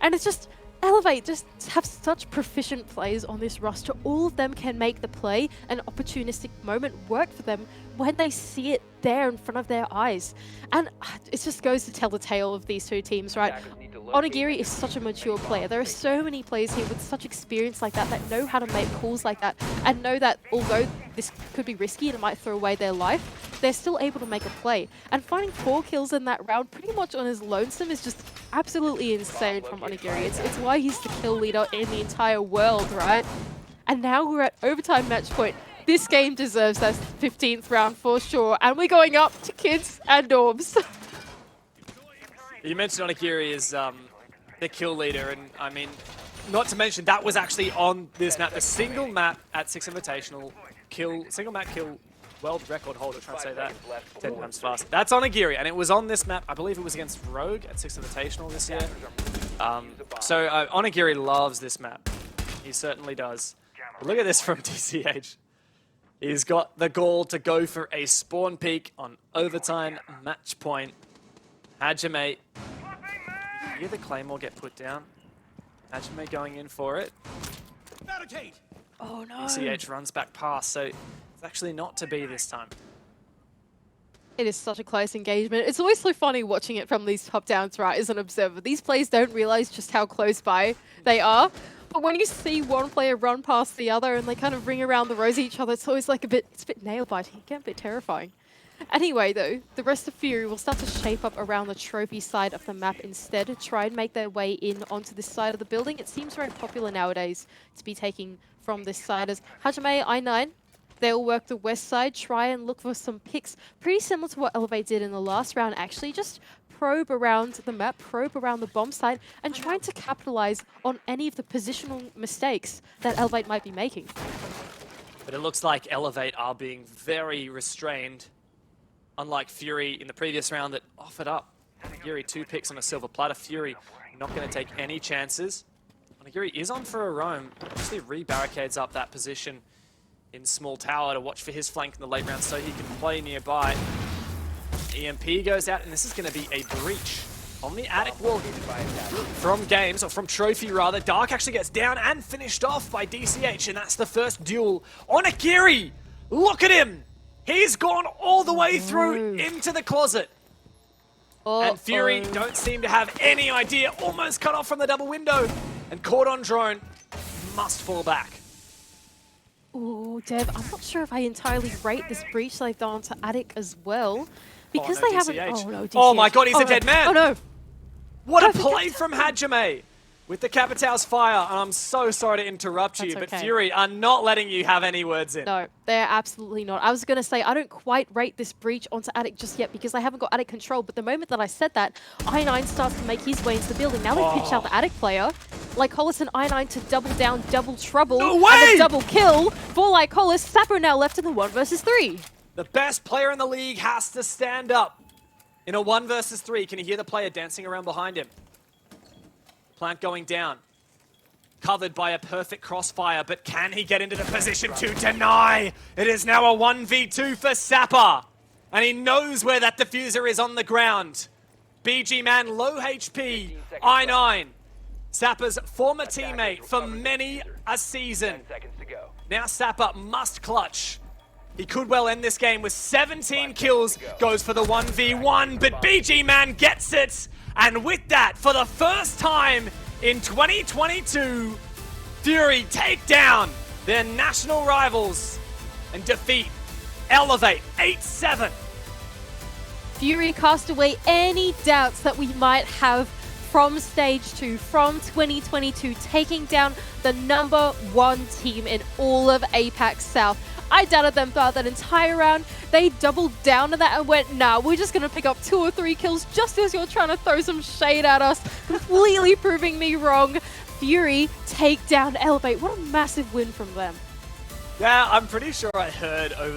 And it's just... Elevate just have such proficient players on this roster. All of them can make the play, an opportunistic moment work for them when they see it there in front of their eyes. And it just goes to tell the tale of these two teams, right? Onigiri is such a mature player. There are so many players here with such experience like that know how to make calls like that and know that although this could be risky and it might throw away their life, they're still able to make a play. And finding 4 kills in that round pretty much on his lonesome is just absolutely insane from Onigiri. It's why he's the kill leader in the entire world, right? And now we're at overtime match point. This game deserves that 15th round for sure. And we're going up to kids and dorms. You mentioned Onigiri is the kill leader, and I mean, not to mention that was actually on this map, the single map at 6 Invitational single map kill world record holder, trying to say that 10 times fast. That's Onigiri, and it was on this map. I believe it was against Rogue at 6 Invitational this year. So Onigiri loves this map. He certainly does. But look at this from DCH. He's got the gall to go for a spawn peek on overtime match point. Hajime, you hear the Claymore get put down. Hajime going in for it. Barricade. Oh no. DCH runs back past, so it's actually not to be this time. It is such a close engagement. It's always so funny watching it from these top downs, right, as an observer. These players don't realize just how close by they are. But when you see one player run past the other and they kind of ring around the rosy each other, it's always like it's a bit nail-biting. It can get a bit terrifying. Anyway, though, the rest of Fury will start to shape up around the trophy side of the map instead, try and make their way in onto this side of the building. It seems very popular nowadays to be taking from this side as Hajime, I9, they'll work the west side, try and look for some picks, pretty similar to what Elevate did in the last round, actually, just probe around the map, probe around the bomb site, and trying to capitalize on any of the positional mistakes that Elevate might be making. But it looks like Elevate are being very restrained, unlike Fury in the previous round that offered up. Onigiri 2 picks on a silver platter. Fury not going to take any chances. Onigiri is on for a roam. Actually re-barricades up that position in small tower to watch for his flank in the late round so he can play nearby. EMP goes out, and this is going to be a breach on the attic wall from Games, or from Trophy rather. Dark actually gets down and finished off by DCH, and that's the first duel. Onigiri, look at him! He's gone all the way through into the closet. And Fury don't seem to have any idea. Almost cut off from the double window. And caught on drone. Must fall back. Ooh, Dev, I'm not sure if I entirely rate this breach they've done to Attic as well. Because Oh, no, they haven't... DCH. Oh, no, DCH. Oh my god, he's a dead man. Oh, no. What a the play from Hajime with the Capital's fire. And I'm so sorry to interrupt you, That's but okay. Fury are not letting you have any words in. No, they're absolutely not. I was going to say, I don't quite rate this breach onto Attic just yet because I haven't got Attic control. But the moment that I said that, I9 starts to make his way into the building. Now they've pitched out the Attic player. Lycolis and I9 to double down, double trouble. No way! And a double kill for Lycolis. Sapper now left in the 1 versus 3. The best player in the league has to stand up in a 1 versus 3. Can you hear the player dancing around behind him? Plant going down. Covered by a perfect crossfire, but can he get into the position to deny? It is now a 1v2 for Sapper. And he knows where that diffuser is on the ground. BG Man, low HP, I9. Sapper's former teammate for many a season. 10 seconds to go. Now Sapper must clutch. He could well end this game with 17 kills, goes for the 1v1, but BG Man gets it. And with that, for the first time in 2022, Fury take down their national rivals and defeat Elevate 8-7. Fury cast away any doubts that we might have from Stage 2, from 2022, taking down the #1 team in all of APAC South. I doubted them throughout that entire round. They doubled down on that and went, nah, we're just going to pick up 2 or 3 kills just as you're trying to throw some shade at us, completely proving me wrong. Fury take down Elevate. What a massive win from them. Yeah, I'm pretty sure I heard over the